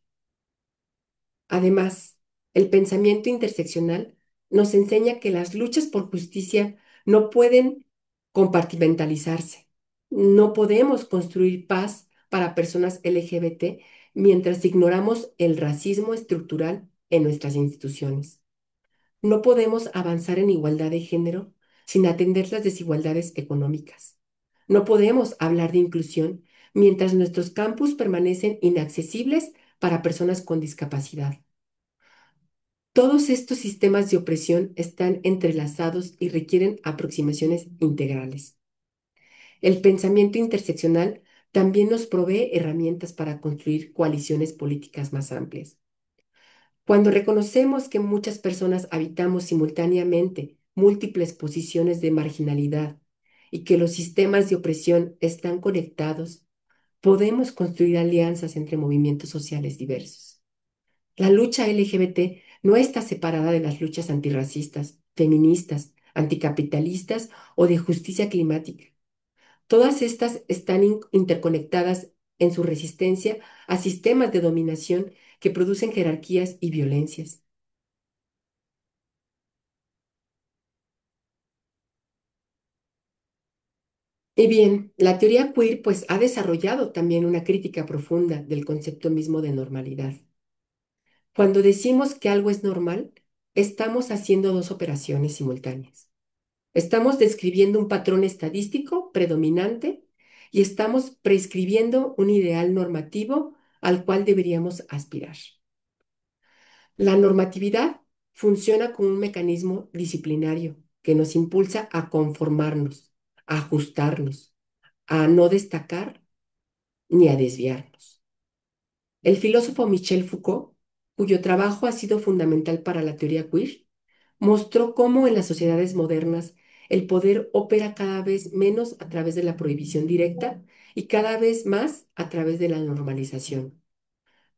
Además, el pensamiento interseccional nos enseña que las luchas por justicia no pueden compartimentalizarse. No podemos construir paz para personas LGBT mientras ignoramos el racismo estructural en nuestras instituciones. No podemos avanzar en igualdad de género sin atender las desigualdades económicas. No podemos hablar de inclusión mientras nuestros campus permanecen inaccesibles para personas con discapacidad. Todos estos sistemas de opresión están entrelazados y requieren aproximaciones integrales. El pensamiento interseccional también nos provee herramientas para construir coaliciones políticas más amplias. Cuando reconocemos que muchas personas habitamos simultáneamente múltiples posiciones de marginalidad y que los sistemas de opresión están conectados, podemos construir alianzas entre movimientos sociales diversos. La lucha LGBT no está separada de las luchas antirracistas, feministas, anticapitalistas o de justicia climática. Todas estas están interconectadas en su resistencia a sistemas de dominación que producen jerarquías y violencias. Y bien, la teoría queer pues ha desarrollado también una crítica profunda del concepto mismo de normalidad. Cuando decimos que algo es normal, estamos haciendo dos operaciones simultáneas. Estamos describiendo un patrón estadístico predominante y estamos prescribiendo un ideal normativo al cual deberíamos aspirar. La normatividad funciona como un mecanismo disciplinario que nos impulsa a conformarnos, a ajustarnos, a no destacar ni a desviarnos. El filósofo Michel Foucault, cuyo trabajo ha sido fundamental para la teoría queer, mostró cómo en las sociedades modernas el poder opera cada vez menos a través de la prohibición directa y cada vez más a través de la normalización.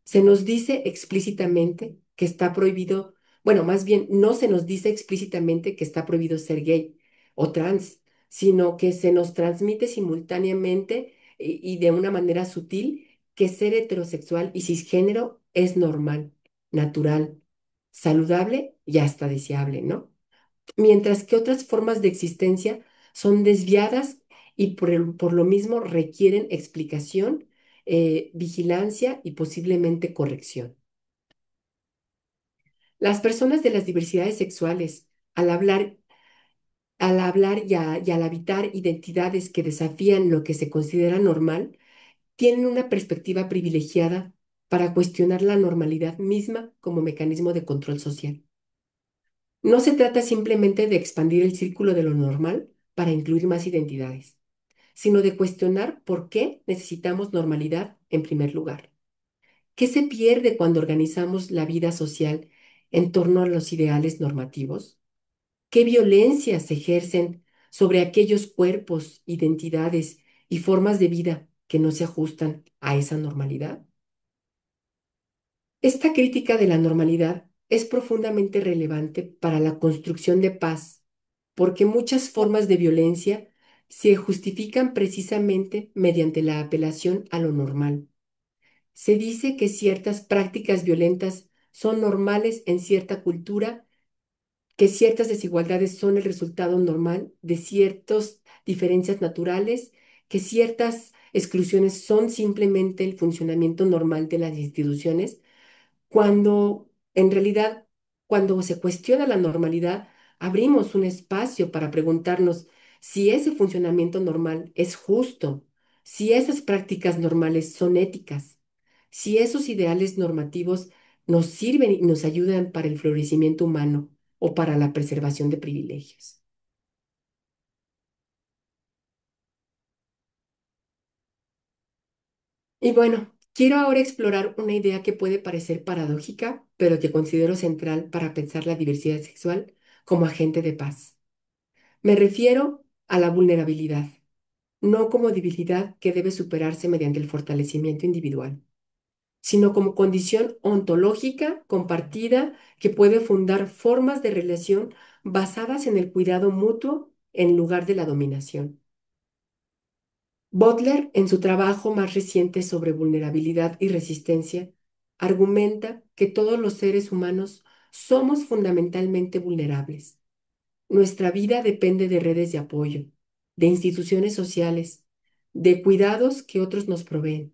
Se nos dice explícitamente que está prohibido, bueno, más bien no se nos dice explícitamente que está prohibido ser gay o trans, sino que se nos transmite simultáneamente y de una manera sutil que ser heterosexual y cisgénero es normal, natural, saludable y hasta deseable, ¿no? Mientras que otras formas de existencia son desviadas y por lo mismo requieren explicación, vigilancia y posiblemente corrección. Las personas de las diversidades sexuales, al hablar y al habitar identidades que desafían lo que se considera normal, tienen una perspectiva privilegiada para cuestionar la normalidad misma como mecanismo de control social. No se trata simplemente de expandir el círculo de lo normal para incluir más identidades, sino de cuestionar por qué necesitamos normalidad en primer lugar. ¿Qué se pierde cuando organizamos la vida social en torno a los ideales normativos? ¿Qué violencias se ejercen sobre aquellos cuerpos, identidades y formas de vida que no se ajustan a esa normalidad? Esta crítica de la normalidad es profundamente relevante para la construcción de paz, porque muchas formas de violencia se justifican precisamente mediante la apelación a lo normal. Se dice que ciertas prácticas violentas son normales en cierta cultura, que ciertas desigualdades son el resultado normal de ciertas diferencias naturales, que ciertas exclusiones son simplemente el funcionamiento normal de las instituciones cuando en realidad, cuando se cuestiona la normalidad, abrimos un espacio para preguntarnos si ese funcionamiento normal es justo, si esas prácticas normales son éticas, si esos ideales normativos nos sirven y nos ayudan para el florecimiento humano o para la preservación de privilegios. Y bueno, quiero ahora explorar una idea que puede parecer paradójica, pero que considero central para pensar la diversidad sexual como agente de paz. Me refiero a la vulnerabilidad. no como debilidad que debe superarse mediante el fortalecimiento individual, sino como condición ontológica compartida que puede fundar formas de relación basadas en el cuidado mutuo en lugar de la dominación. Butler, en su trabajo más reciente sobre vulnerabilidad y resistencia, argumenta que todos los seres humanos somos fundamentalmente vulnerables. Nuestra vida depende de redes de apoyo, de instituciones sociales, de cuidados que otros nos proveen.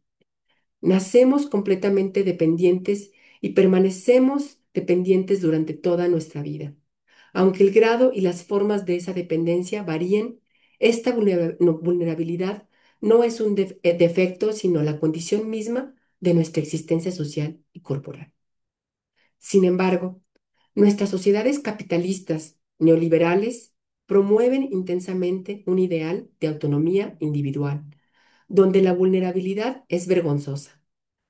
Nacemos completamente dependientes y permanecemos dependientes durante toda nuestra vida. Aunque el grado y las formas de esa dependencia varíen, esta vulnerabilidad no es un defecto, sino la condición misma de nuestra existencia social y corporal. Sin embargo, nuestras sociedades capitalistas neoliberales promueven intensamente un ideal de autonomía individual, donde la vulnerabilidad es vergonzosa,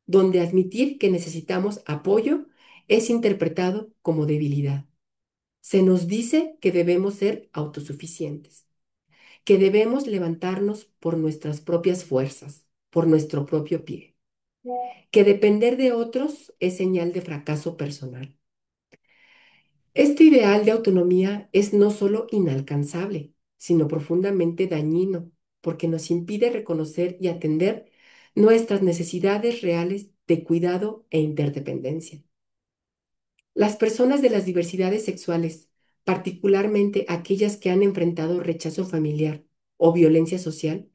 donde admitir que necesitamos apoyo es interpretado como debilidad. Se nos dice que debemos ser autosuficientes, que debemos levantarnos por nuestras propias fuerzas, por nuestro propio pie, que depender de otros es señal de fracaso personal. Este ideal de autonomía es no solo inalcanzable, sino profundamente dañino, porque nos impide reconocer y atender nuestras necesidades reales de cuidado e interdependencia. Las personas de las diversidades sexuales, particularmente aquellas que han enfrentado rechazo familiar o violencia social,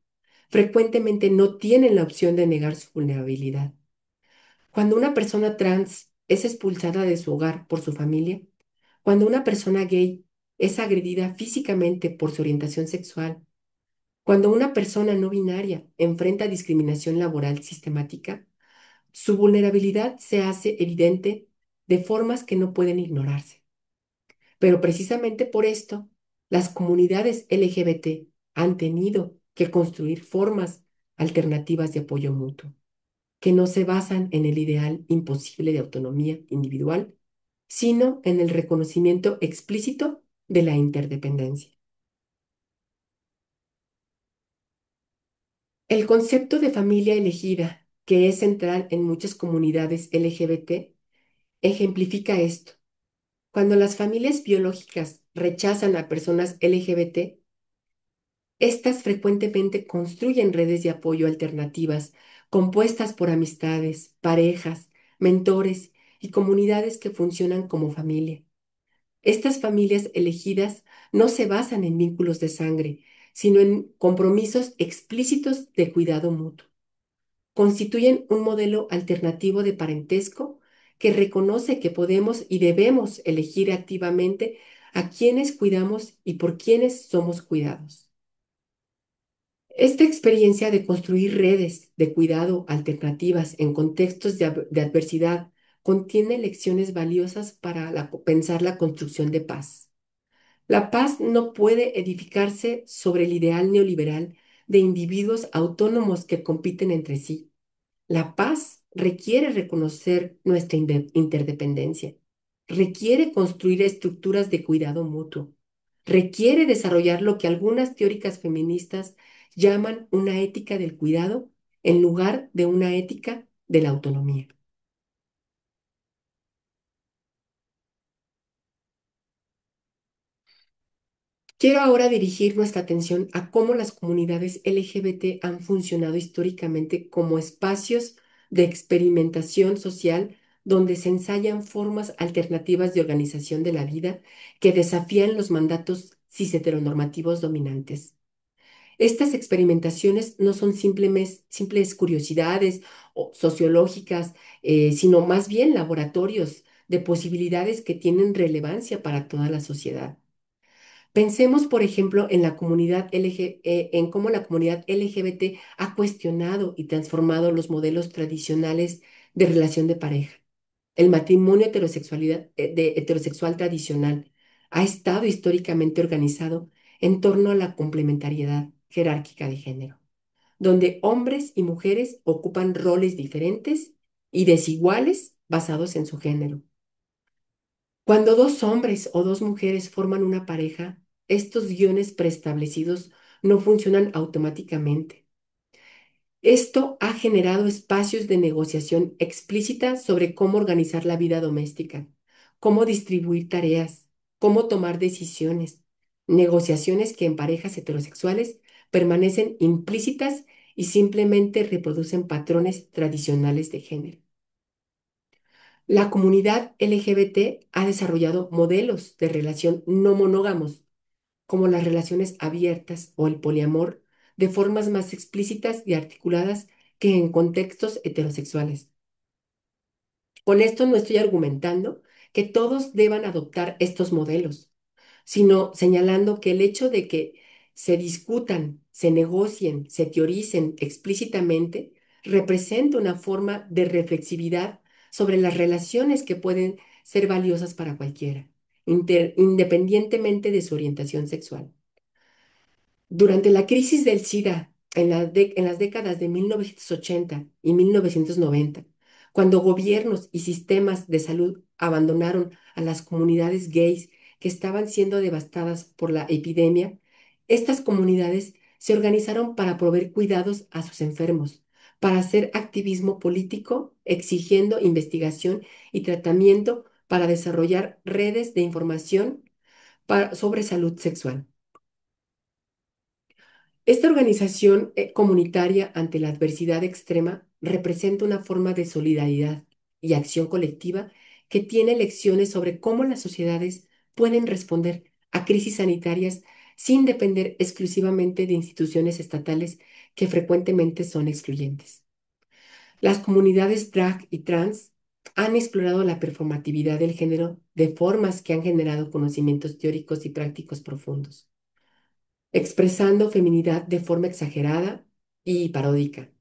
frecuentemente no tienen la opción de negar su vulnerabilidad. Cuando una persona trans es expulsada de su hogar por su familia, cuando una persona gay es agredida físicamente por su orientación sexual, cuando una persona no binaria enfrenta discriminación laboral sistemática, su vulnerabilidad se hace evidente de formas que no pueden ignorarse. Pero precisamente por esto, las comunidades LGBT han tenido que construir formas alternativas de apoyo mutuo, que no se basan en el ideal imposible de autonomía individual, sino en el reconocimiento explícito de la interdependencia. El concepto de familia elegida, que es central en muchas comunidades LGBT, ejemplifica esto. Cuando las familias biológicas rechazan a personas LGBT, estas frecuentemente construyen redes de apoyo alternativas compuestas por amistades, parejas, mentores y comunidades que funcionan como familia. Estas familias elegidas no se basan en vínculos de sangre, sino en compromisos explícitos de cuidado mutuo. Constituyen un modelo alternativo de parentesco que reconoce que podemos y debemos elegir activamente a quienes cuidamos y por quienes somos cuidados. Esta experiencia de construir redes de cuidado alternativas en contextos de adversidad contiene lecciones valiosas para pensar la construcción de paz. La paz no puede edificarse sobre el ideal neoliberal de individuos autónomos que compiten entre sí. La paz requiere reconocer nuestra interdependencia, requiere construir estructuras de cuidado mutuo, requiere desarrollar lo que algunas teóricas feministas llaman una ética del cuidado en lugar de una ética de la autonomía. Quiero ahora dirigir nuestra atención a cómo las comunidades LGBT han funcionado históricamente como espacios de experimentación social donde se ensayan formas alternativas de organización de la vida que desafían los mandatos cis-heteronormativos dominantes. Estas experimentaciones no son simples curiosidades sociológicas, sino más bien laboratorios de posibilidades que tienen relevancia para toda la sociedad. Pensemos, por ejemplo, en la comunidad en cómo la comunidad LGBT ha cuestionado y transformado los modelos tradicionales de relación de pareja. El matrimonio heterosexual tradicional ha estado históricamente organizado en torno a la complementariedad jerárquica de género, donde hombres y mujeres ocupan roles diferentes y desiguales basados en su género. Cuando dos hombres o dos mujeres forman una pareja, estos guiones preestablecidos no funcionan automáticamente. Esto ha generado espacios de negociación explícita sobre cómo organizar la vida doméstica, cómo distribuir tareas, cómo tomar decisiones, negociaciones que en parejas heterosexuales permanecen implícitas y simplemente reproducen patrones tradicionales de género. La comunidad LGBT ha desarrollado modelos de relación no monógamos, como las relaciones abiertas o el poliamor, de formas más explícitas y articuladas que en contextos heterosexuales. Con esto no estoy argumentando que todos deban adoptar estos modelos, sino señalando que el hecho de que se discutan, se negocien, se teoricen explícitamente, representa una forma de reflexividad sobre las relaciones que pueden ser valiosas para cualquiera, independientemente de su orientación sexual. Durante la crisis del SIDA en las décadas de 1980 y 1990, cuando gobiernos y sistemas de salud abandonaron a las comunidades gays que estaban siendo devastadas por la epidemia, estas comunidades se organizaron para proveer cuidados a sus enfermos, para hacer activismo político, exigiendo investigación y tratamiento para desarrollar redes de información sobre salud sexual. Esta organización comunitaria ante la adversidad extrema representa una forma de solidaridad y acción colectiva que tiene lecciones sobre cómo las sociedades pueden responder a crisis sanitarias sin depender exclusivamente de instituciones estatales que frecuentemente son excluyentes. Las comunidades drag y trans han explorado la performatividad del género de formas que han generado conocimientos teóricos y prácticos profundos, expresando feminidad de forma exagerada y paródica.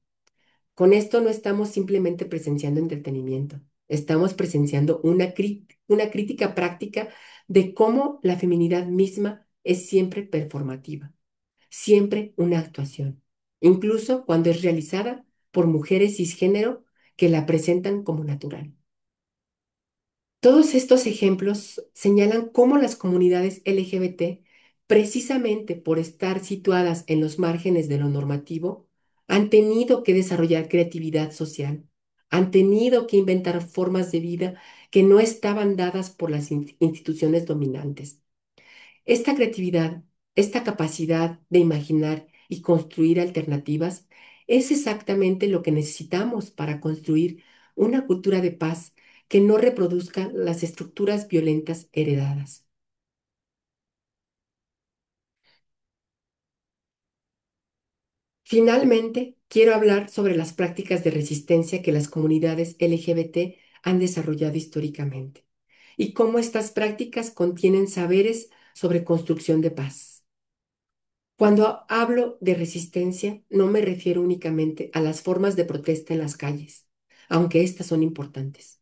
Con esto no estamos simplemente presenciando entretenimiento, estamos presenciando una crítica práctica de cómo la feminidad misma es siempre performativa, siempre una actuación, incluso cuando es realizada por mujeres cisgénero que la presentan como natural. Todos estos ejemplos señalan cómo las comunidades LGBT, precisamente por estar situadas en los márgenes de lo normativo, han tenido que desarrollar creatividad social, han tenido que inventar formas de vida que no estaban dadas por las instituciones dominantes. Esta creatividad, esta capacidad de imaginar y construir alternativas es exactamente lo que necesitamos para construir una cultura de paz que no reproduzca las estructuras violentas heredadas. Finalmente, quiero hablar sobre las prácticas de resistencia que las comunidades LGBT han desarrollado históricamente y cómo estas prácticas contienen saberes sobre construcción de paz. Cuando hablo de resistencia, no me refiero únicamente a las formas de protesta en las calles, aunque estas son importantes,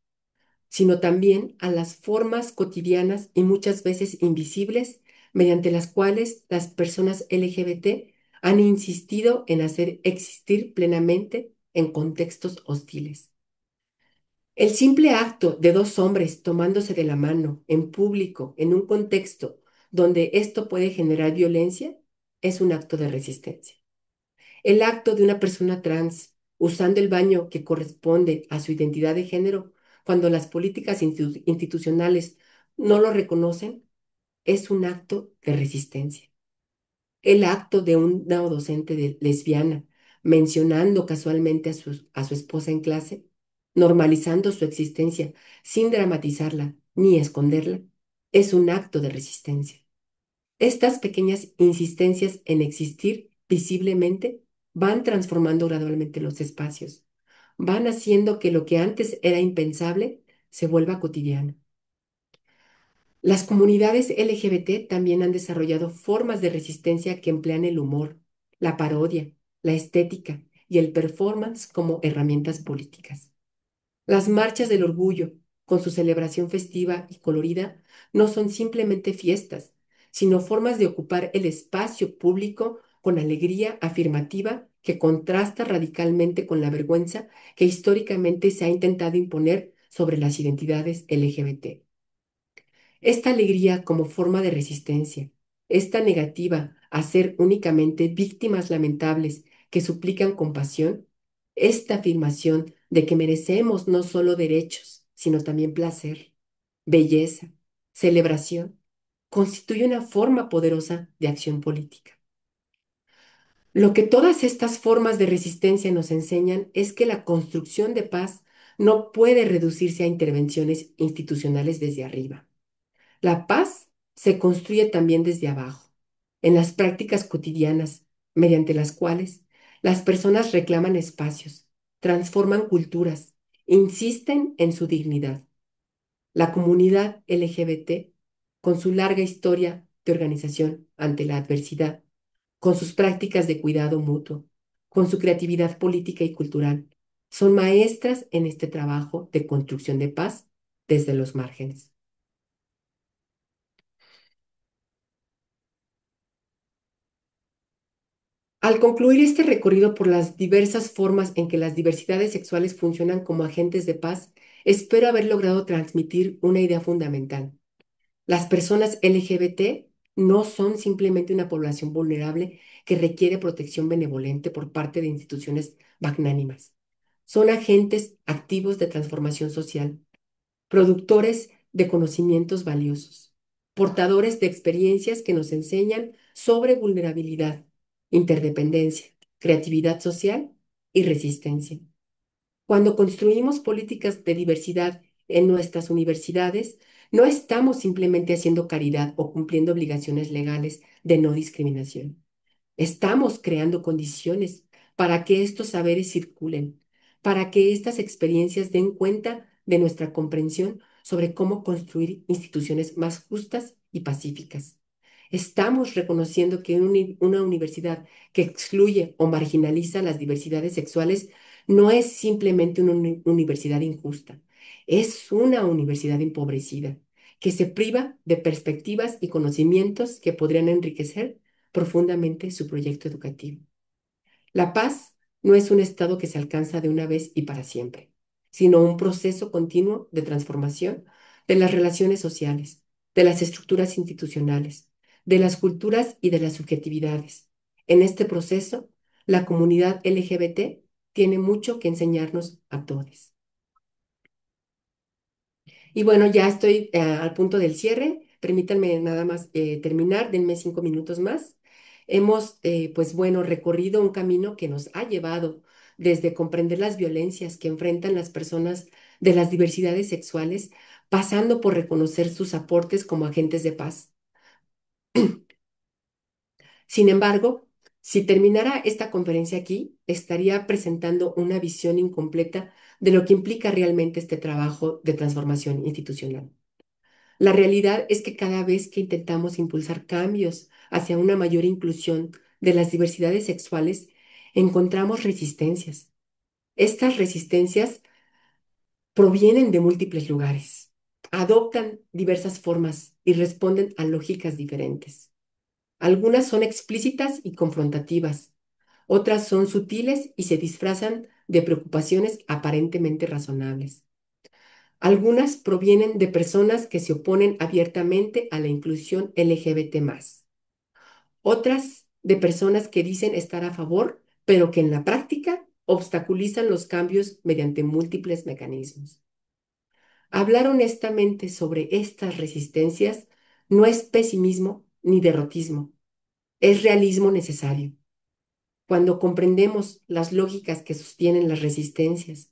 sino también a las formas cotidianas y muchas veces invisibles mediante las cuales las personas LGBT han insistido en hacer existir plenamente en contextos hostiles. El simple acto de dos hombres tomándose de la mano en público, en un contexto donde esto puede generar violencia, es un acto de resistencia. El acto de una persona trans usando el baño que corresponde a su identidad de género cuando las políticas institucionales no lo reconocen es un acto de resistencia. El acto de una docente lesbiana mencionando casualmente a su esposa en clase, normalizando su existencia sin dramatizarla ni esconderla, es un acto de resistencia. Estas pequeñas insistencias en existir visiblemente van transformando gradualmente los espacios, van haciendo que lo que antes era impensable se vuelva cotidiano. Las comunidades LGBT también han desarrollado formas de resistencia que emplean el humor, la parodia, la estética y el performance como herramientas políticas. Las marchas del orgullo, con su celebración festiva y colorida, no son simplemente fiestas, sino formas de ocupar el espacio público con alegría afirmativa que contrasta radicalmente con la vergüenza que históricamente se ha intentado imponer sobre las identidades LGBT. Esta alegría como forma de resistencia, esta negativa a ser únicamente víctimas lamentables que suplican compasión, esta afirmación de que merecemos no solo derechos, sino también placer, belleza, celebración, constituye una forma poderosa de acción política. Lo que todas estas formas de resistencia nos enseñan es que la construcción de paz no puede reducirse a intervenciones institucionales desde arriba. La paz se construye también desde abajo, en las prácticas cotidianas, mediante las cuales las personas reclaman espacios, transforman culturas, insisten en su dignidad. La comunidad LGBT, con su larga historia de organización ante la adversidad, con sus prácticas de cuidado mutuo, con su creatividad política y cultural, son maestras en este trabajo de construcción de paz desde los márgenes. Al concluir este recorrido por las diversas formas en que las diversidades sexuales funcionan como agentes de paz, espero haber logrado transmitir una idea fundamental. Las personas LGBT no son simplemente una población vulnerable que requiere protección benevolente por parte de instituciones magnánimas. Son agentes activos de transformación social, productores de conocimientos valiosos, portadores de experiencias que nos enseñan sobre vulnerabilidad, interdependencia, creatividad social y resistencia. Cuando construimos políticas de diversidad en nuestras universidades, no estamos simplemente haciendo caridad o cumpliendo obligaciones legales de no discriminación. Estamos creando condiciones para que estos saberes circulen, para que estas experiencias den cuenta de nuestra comprensión sobre cómo construir instituciones más justas y pacíficas. Estamos reconociendo que una universidad que excluye o marginaliza las diversidades sexuales no es simplemente una universidad injusta, es una universidad empobrecida, que se priva de perspectivas y conocimientos que podrían enriquecer profundamente su proyecto educativo. La paz no es un estado que se alcanza de una vez y para siempre, sino un proceso continuo de transformación de las relaciones sociales, de las estructuras institucionales, de las culturas y de las subjetividades. En este proceso, la comunidad LGBT tiene mucho que enseñarnos a todos. Y bueno, ya estoy al punto del cierre. Permítanme nada más terminar, denme 5 minutos más. Hemos, pues bueno, recorrido un camino que nos ha llevado desde comprender las violencias que enfrentan las personas de las diversidades sexuales, pasando por reconocer sus aportes como agentes de paz. Sin embargo, si terminara esta conferencia aquí, estaría presentando una visión incompleta de lo que implica realmente este trabajo de transformación institucional. La realidad es que cada vez que intentamos impulsar cambios hacia una mayor inclusión de las diversidades sexuales, encontramos resistencias. Estas resistencias provienen de múltiples lugares, adoptan diversas formas y responden a lógicas diferentes. Algunas son explícitas y confrontativas, otras son sutiles y se disfrazan de preocupaciones aparentemente razonables. Algunas provienen de personas que se oponen abiertamente a la inclusión LGBT+, otras de personas que dicen estar a favor, pero que en la práctica obstaculizan los cambios mediante múltiples mecanismos. Hablar honestamente sobre estas resistencias no es pesimismo ni derrotismo, es realismo necesario. Cuando comprendemos las lógicas que sostienen las resistencias,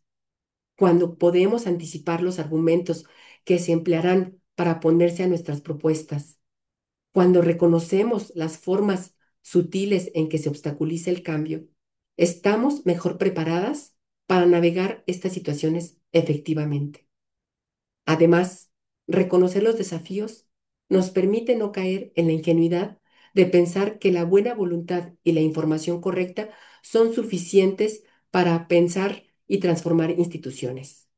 cuando podemos anticipar los argumentos que se emplearán para oponerse a nuestras propuestas, cuando reconocemos las formas sutiles en que se obstaculiza el cambio, estamos mejor preparadas para navegar estas situaciones efectivamente. Además, reconocer los desafíos nos permite no caer en la ingenuidad de pensar que la buena voluntad y la información correcta son suficientes para pensar y transformar instituciones.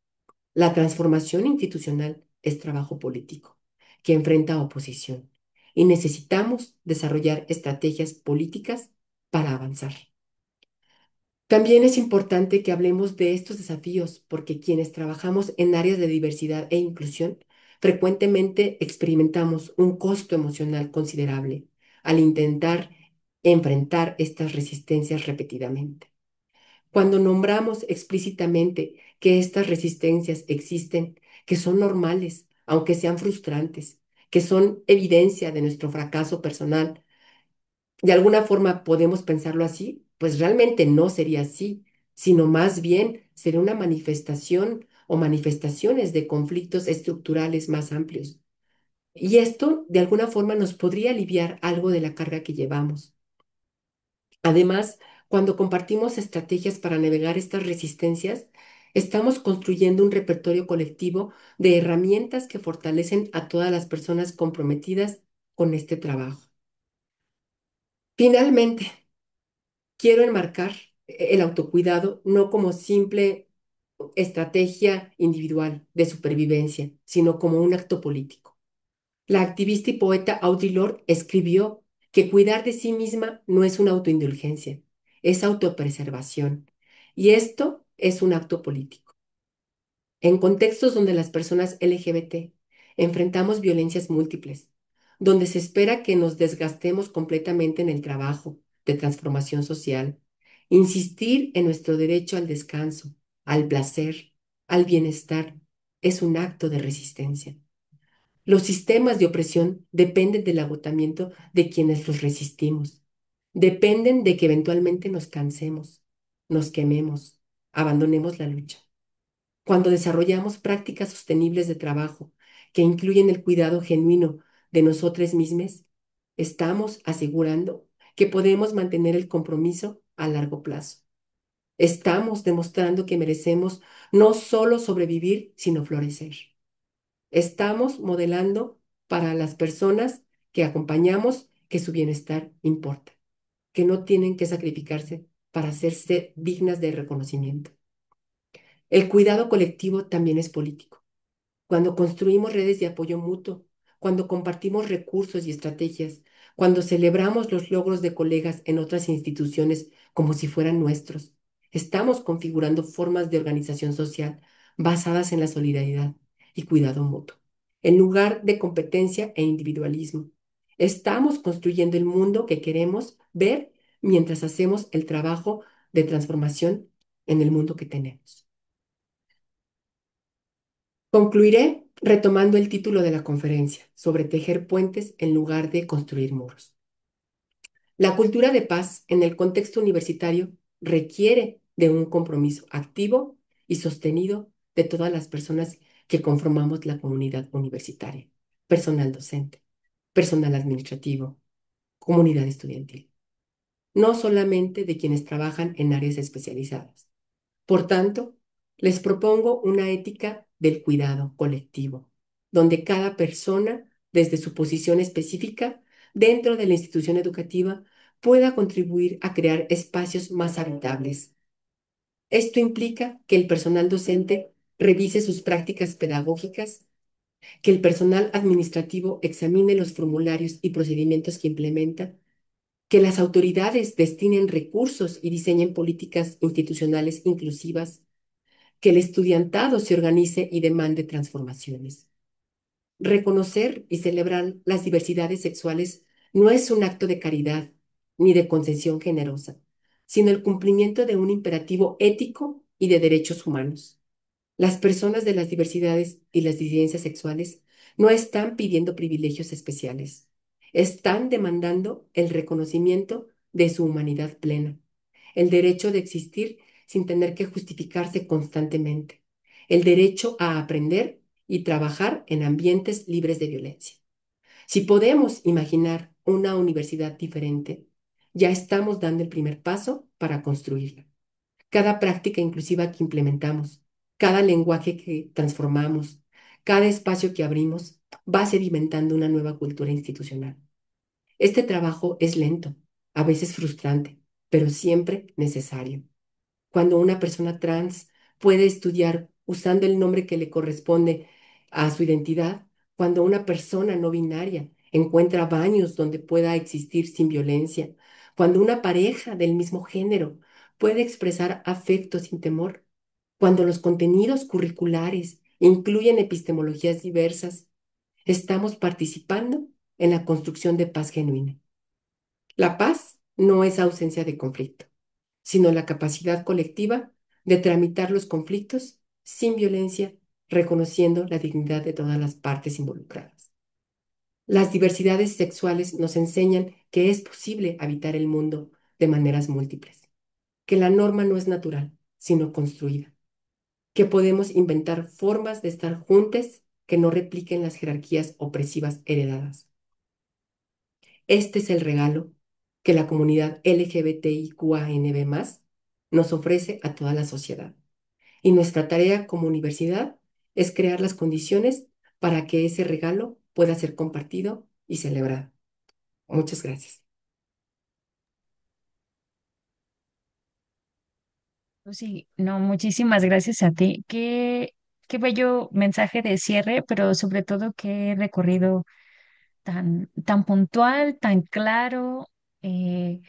La transformación institucional es trabajo político que enfrenta oposición y necesitamos desarrollar estrategias políticas para avanzar. También es importante que hablemos de estos desafíos porque quienes trabajamos en áreas de diversidad e inclusión frecuentemente experimentamos un costo emocional considerable al intentar enfrentar estas resistencias repetidamente. Cuando nombramos explícitamente que estas resistencias existen, que son normales, aunque sean frustrantes, que son evidencia de nuestro fracaso personal, de alguna forma podemos pensarlo así, pues realmente no sería así, sino más bien sería una manifestación o manifestaciones de conflictos estructurales más amplios. Y esto de alguna forma nos podría aliviar algo de la carga que llevamos. Además, cuando compartimos estrategias para navegar estas resistencias, estamos construyendo un repertorio colectivo de herramientas que fortalecen a todas las personas comprometidas con este trabajo. Finalmente, quiero enmarcar el autocuidado no como simple estrategia individual de supervivencia, sino como un acto político. La activista y poeta Audre Lorde escribió que cuidar de sí misma no es una autoindulgencia, es autopreservación. Y esto es un acto político. En contextos donde las personas LGBT enfrentamos violencias múltiples, donde se espera que nos desgastemos completamente en el trabajo de transformación social, insistir en nuestro derecho al descanso, al placer, al bienestar, es un acto de resistencia. Los sistemas de opresión dependen del agotamiento de quienes los resistimos. Dependen de que eventualmente nos cansemos, nos quememos, abandonemos la lucha. Cuando desarrollamos prácticas sostenibles de trabajo que incluyen el cuidado genuino de nosotros mismos, estamos asegurando que podemos mantener el compromiso a largo plazo. Estamos demostrando que merecemos no solo sobrevivir, sino florecer. Estamos modelando para las personas que acompañamos que su bienestar importa, que no tienen que sacrificarse para hacerse dignas de reconocimiento. El cuidado colectivo también es político. Cuando construimos redes de apoyo mutuo, cuando compartimos recursos y estrategias, cuando celebramos los logros de colegas en otras instituciones como si fueran nuestros, estamos configurando formas de organización social basadas en la solidaridad y cuidado mutuo, en lugar de competencia e individualismo. Estamos construyendo el mundo que queremos ver mientras hacemos el trabajo de transformación en el mundo que tenemos. Concluiré retomando el título de la conferencia sobre tejer puentes en lugar de construir muros. La cultura de paz en el contexto universitario requiere de un compromiso activo y sostenido de todas las personas que conformamos la comunidad universitaria, personal docente, personal administrativo, comunidad estudiantil, no solamente de quienes trabajan en áreas especializadas. Por tanto, les propongo una ética del cuidado colectivo, donde cada persona, desde su posición específica dentro de la institución educativa, pueda contribuir a crear espacios más habitables. Esto implica que el personal docente revise sus prácticas pedagógicas, que el personal administrativo examine los formularios y procedimientos que implementa, que las autoridades destinen recursos y diseñen políticas institucionales inclusivas, que el estudiantado se organice y demande transformaciones. Reconocer y celebrar las diversidades sexuales no es un acto de caridad ni de concesión generosa, sino el cumplimiento de un imperativo ético y de derechos humanos. Las personas de las diversidades y las disidencias sexuales no están pidiendo privilegios especiales, están demandando el reconocimiento de su humanidad plena, el derecho de existir sin tener que justificarse constantemente, el derecho a aprender y trabajar en ambientes libres de violencia. Si podemos imaginar una universidad diferente, ya estamos dando el primer paso para construirla. Cada práctica inclusiva que implementamos, cada lenguaje que transformamos, cada espacio que abrimos, va sedimentando una nueva cultura institucional. Este trabajo es lento, a veces frustrante, pero siempre necesario. Cuando una persona trans puede estudiar usando el nombre que le corresponde a su identidad, cuando una persona no binaria encuentra baños donde pueda existir sin violencia, cuando una pareja del mismo género puede expresar afecto sin temor, cuando los contenidos curriculares incluyen epistemologías diversas, estamos participando en la construcción de paz genuina. La paz no es ausencia de conflicto, sino la capacidad colectiva de tramitar los conflictos sin violencia, reconociendo la dignidad de todas las partes involucradas. Las diversidades sexuales nos enseñan que es posible habitar el mundo de maneras múltiples, que la norma no es natural, sino construida, que podemos inventar formas de estar juntos que no repliquen las jerarquías opresivas heredadas. Este es el regalo que la comunidad LGBTIQANB+ nos ofrece a toda la sociedad. Y nuestra tarea como universidad es crear las condiciones para que ese regalo pueda ser compartido y celebrado. Muchas gracias. Pues sí, no, muchísimas gracias a ti. Qué bello mensaje de cierre, pero sobre todo qué recorrido tan puntual, tan claro. eh,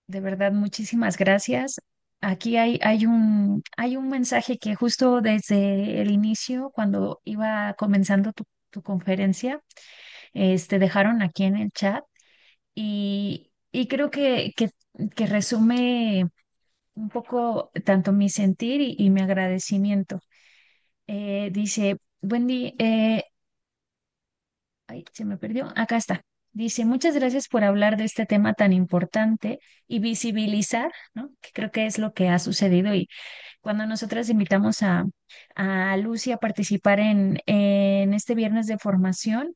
de verdad, muchísimas gracias. Aquí hay un mensaje que justo desde el inicio, cuando iba comenzando tu conferencia, dejaron aquí en el chat y creo que resume un poco tanto mi sentir y mi agradecimiento. Dice, buen día, ay, se me perdió, acá está. Dice, muchas gracias por hablar de este tema tan importante y visibilizar, ¿no? Que creo que es lo que ha sucedido y cuando nosotras invitamos a Lucy a participar en este viernes de formación,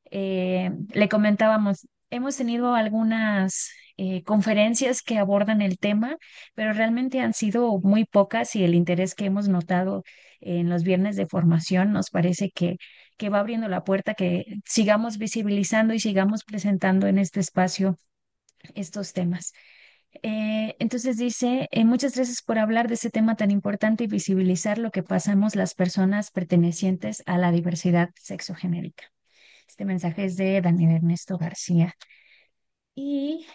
le comentábamos, hemos tenido algunas conferencias que abordan el tema, pero realmente han sido muy pocas y el interés que hemos notado en los viernes de formación nos parece que va abriendo la puerta, que sigamos visibilizando y sigamos presentando en este espacio estos temas. Entonces dice, muchas gracias por hablar de este tema tan importante y visibilizar lo que pasamos las personas pertenecientes a la diversidad sexogenérica. Este mensaje es de Daniel Ernesto García. Y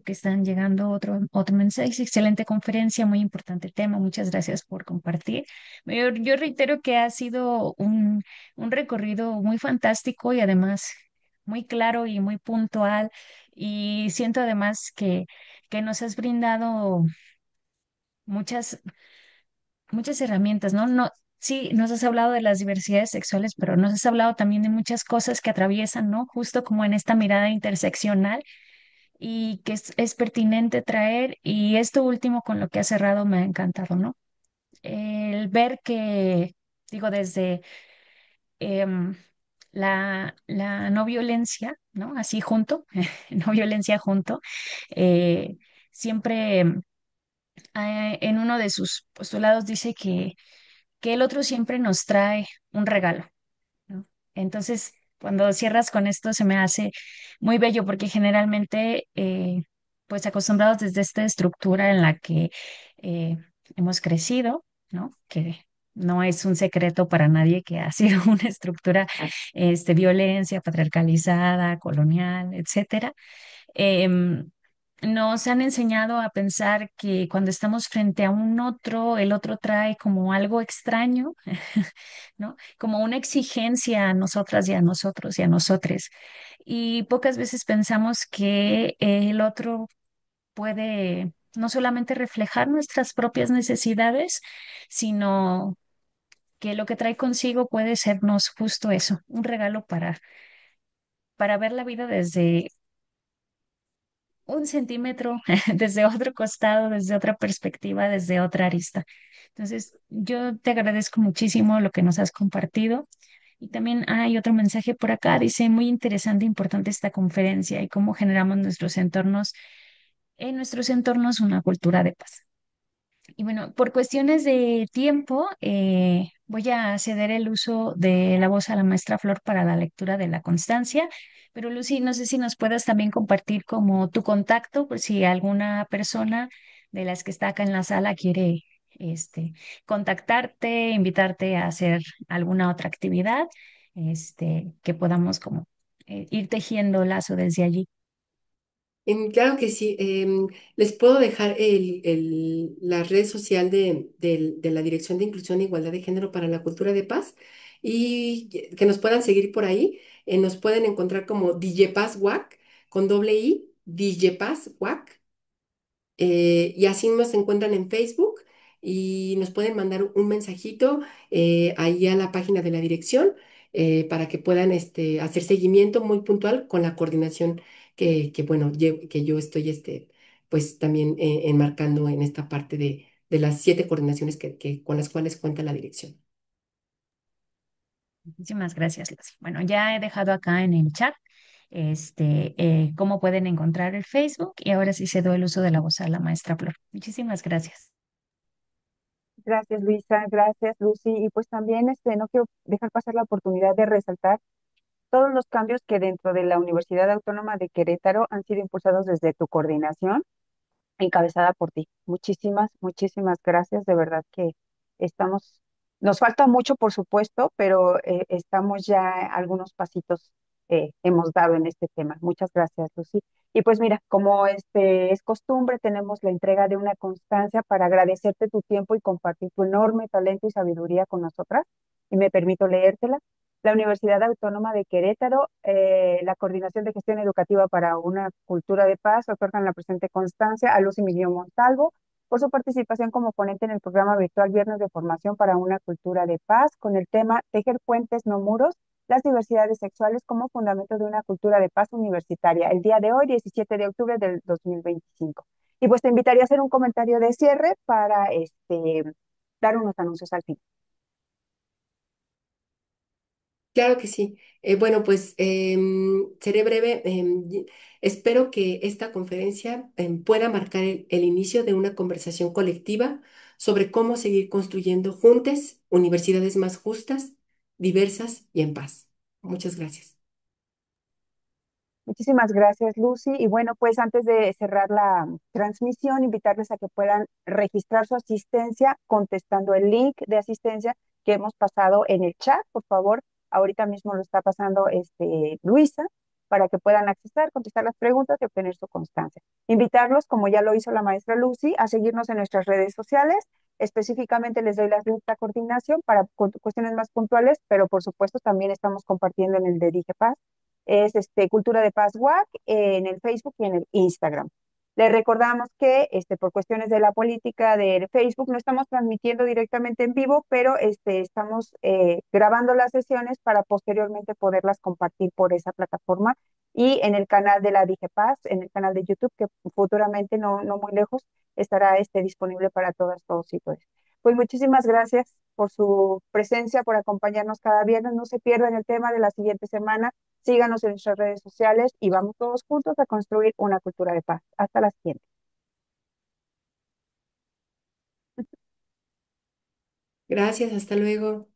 que están llegando otro mensaje. Excelente conferencia, muy importante tema. Muchas gracias por compartir. Yo reitero que ha sido un recorrido muy fantástico y además muy claro y muy puntual. Y siento además que nos has brindado muchas, muchas herramientas, ¿no? No, sí, nos has hablado de las diversidades sexuales, pero nos has hablado también de muchas cosas que atraviesan, ¿no? Justo como en esta mirada interseccional y que es pertinente traer. Y esto último con lo que ha cerrado me ha encantado, ¿no? El ver que, digo, desde em, la no violencia, ¿no? Así junto, no violencia junto, eh, siempre en uno de sus postulados dice que el otro siempre nos trae un regalo, ¿no? Entonces, cuando cierras con esto se me hace muy bello porque generalmente, pues acostumbrados desde esta estructura en la que eh, hemos crecido, ¿no? Que no es un secreto para nadie que ha sido una estructura, violencia, patriarcalizada, colonial, etcétera. em, Nos han enseñado a pensar que cuando estamos frente a un otro, el otro trae como algo extraño, ¿no? Como una exigencia a nosotras y a nosotros y a nosotres. Y pocas veces pensamos que el otro puede no solamente reflejar nuestras propias necesidades, sino que lo que trae consigo puede sernos justo eso, un regalo para ver la vida desde un centímetro, desde otro costado, desde otra perspectiva, desde otra arista. Entonces, yo te agradezco muchísimo lo que nos has compartido. Y también hay otro mensaje por acá, dice, muy interesante, importante esta conferencia y cómo generamos en nuestros entornos una cultura de paz. Y bueno, por cuestiones de tiempo, voy a ceder el uso de la voz a la maestra Flor para la lectura de la constancia. Pero Lucy, no sé si nos puedas también compartir como tu contacto, por si alguna persona de las que está acá en la sala quiere contactarte, invitarte a hacer alguna otra actividad, que podamos como ir tejiendo lazo desde allí. Claro que sí. Les puedo dejar la red social de la Dirección de Inclusión e Igualdad de Género para la Cultura de Paz y que nos puedan seguir por ahí. Nos pueden encontrar como DJ Paz WAC. con doble I, Digepaz, WAC. Y así nos encuentran en Facebook y nos pueden mandar un mensajito ahí a la página de la dirección para que puedan hacer seguimiento muy puntual con la coordinación bueno, que yo estoy pues también enmarcando en esta parte de las 7 coordinaciones con las cuales cuenta la dirección. Muchísimas gracias, Lucy. Bueno, ya he dejado acá en el chat cómo pueden encontrar el Facebook y ahora sí cedo el uso de la voz a la maestra Flor. Muchísimas gracias. Gracias, Luisa, gracias, Lucy. Y pues también no quiero dejar pasar la oportunidad de resaltar todos los cambios que dentro de la Universidad Autónoma de Querétaro han sido impulsados desde tu coordinación, encabezada por ti. Muchísimas, muchísimas gracias. De verdad que estamos, nos falta mucho, por supuesto, pero estamos ya algunos pasitos hemos dado en este tema. Muchas gracias, Lucy. Y pues mira, como es costumbre, tenemos la entrega de una constancia para agradecerte tu tiempo y compartir tu enorme talento y sabiduría con nosotras. Y me permito leértela. La Universidad Autónoma de Querétaro, la Coordinación de Gestión Educativa para una Cultura de Paz, otorgan la presente constancia a Lucy Miguel Montalvo por su participación como ponente en el programa virtual Viernes de Formación para una Cultura de Paz con el tema Tejer puentes, no muros, las diversidades sexuales como fundamento de una cultura de paz universitaria, el día de hoy, 17 de octubre del 2025. Y pues te invitaría a hacer un comentario de cierre para dar unos anuncios al fin. Claro que sí. Bueno, pues seré breve. Espero que esta conferencia pueda marcar el inicio de una conversación colectiva sobre cómo seguir construyendo juntas universidades más justas, diversas y en paz. Muchas gracias. Muchísimas gracias, Lucy. Y bueno, pues antes de cerrar la transmisión, invitarles a que puedan registrar su asistencia contestando el link de asistencia que hemos pasado en el chat. Por favor, ahorita mismo lo está pasando Luisa para que puedan accesar, contestar las preguntas y obtener su constancia. Invitarlos, como ya lo hizo la maestra Lucy, a seguirnos en nuestras redes sociales. Específicamente les doy las de esta coordinación para cuestiones más puntuales, pero por supuesto también estamos compartiendo en el de Dije Paz es Cultura de Paz WAC en el Facebook y en el Instagram. Les recordamos que por cuestiones de la política del Facebook no estamos transmitiendo directamente en vivo, pero estamos grabando las sesiones para posteriormente poderlas compartir por esa plataforma y en el canal de la DIGEPAZ, en el canal de YouTube, que futuramente, no muy lejos, estará disponible para todas, todos y todas. Pues muchísimas gracias por su presencia, por acompañarnos cada viernes. No se pierdan el tema de la siguiente semana. Síganos en nuestras redes sociales y vamos todos juntos a construir una cultura de paz. Hasta la siguiente. Gracias, hasta luego.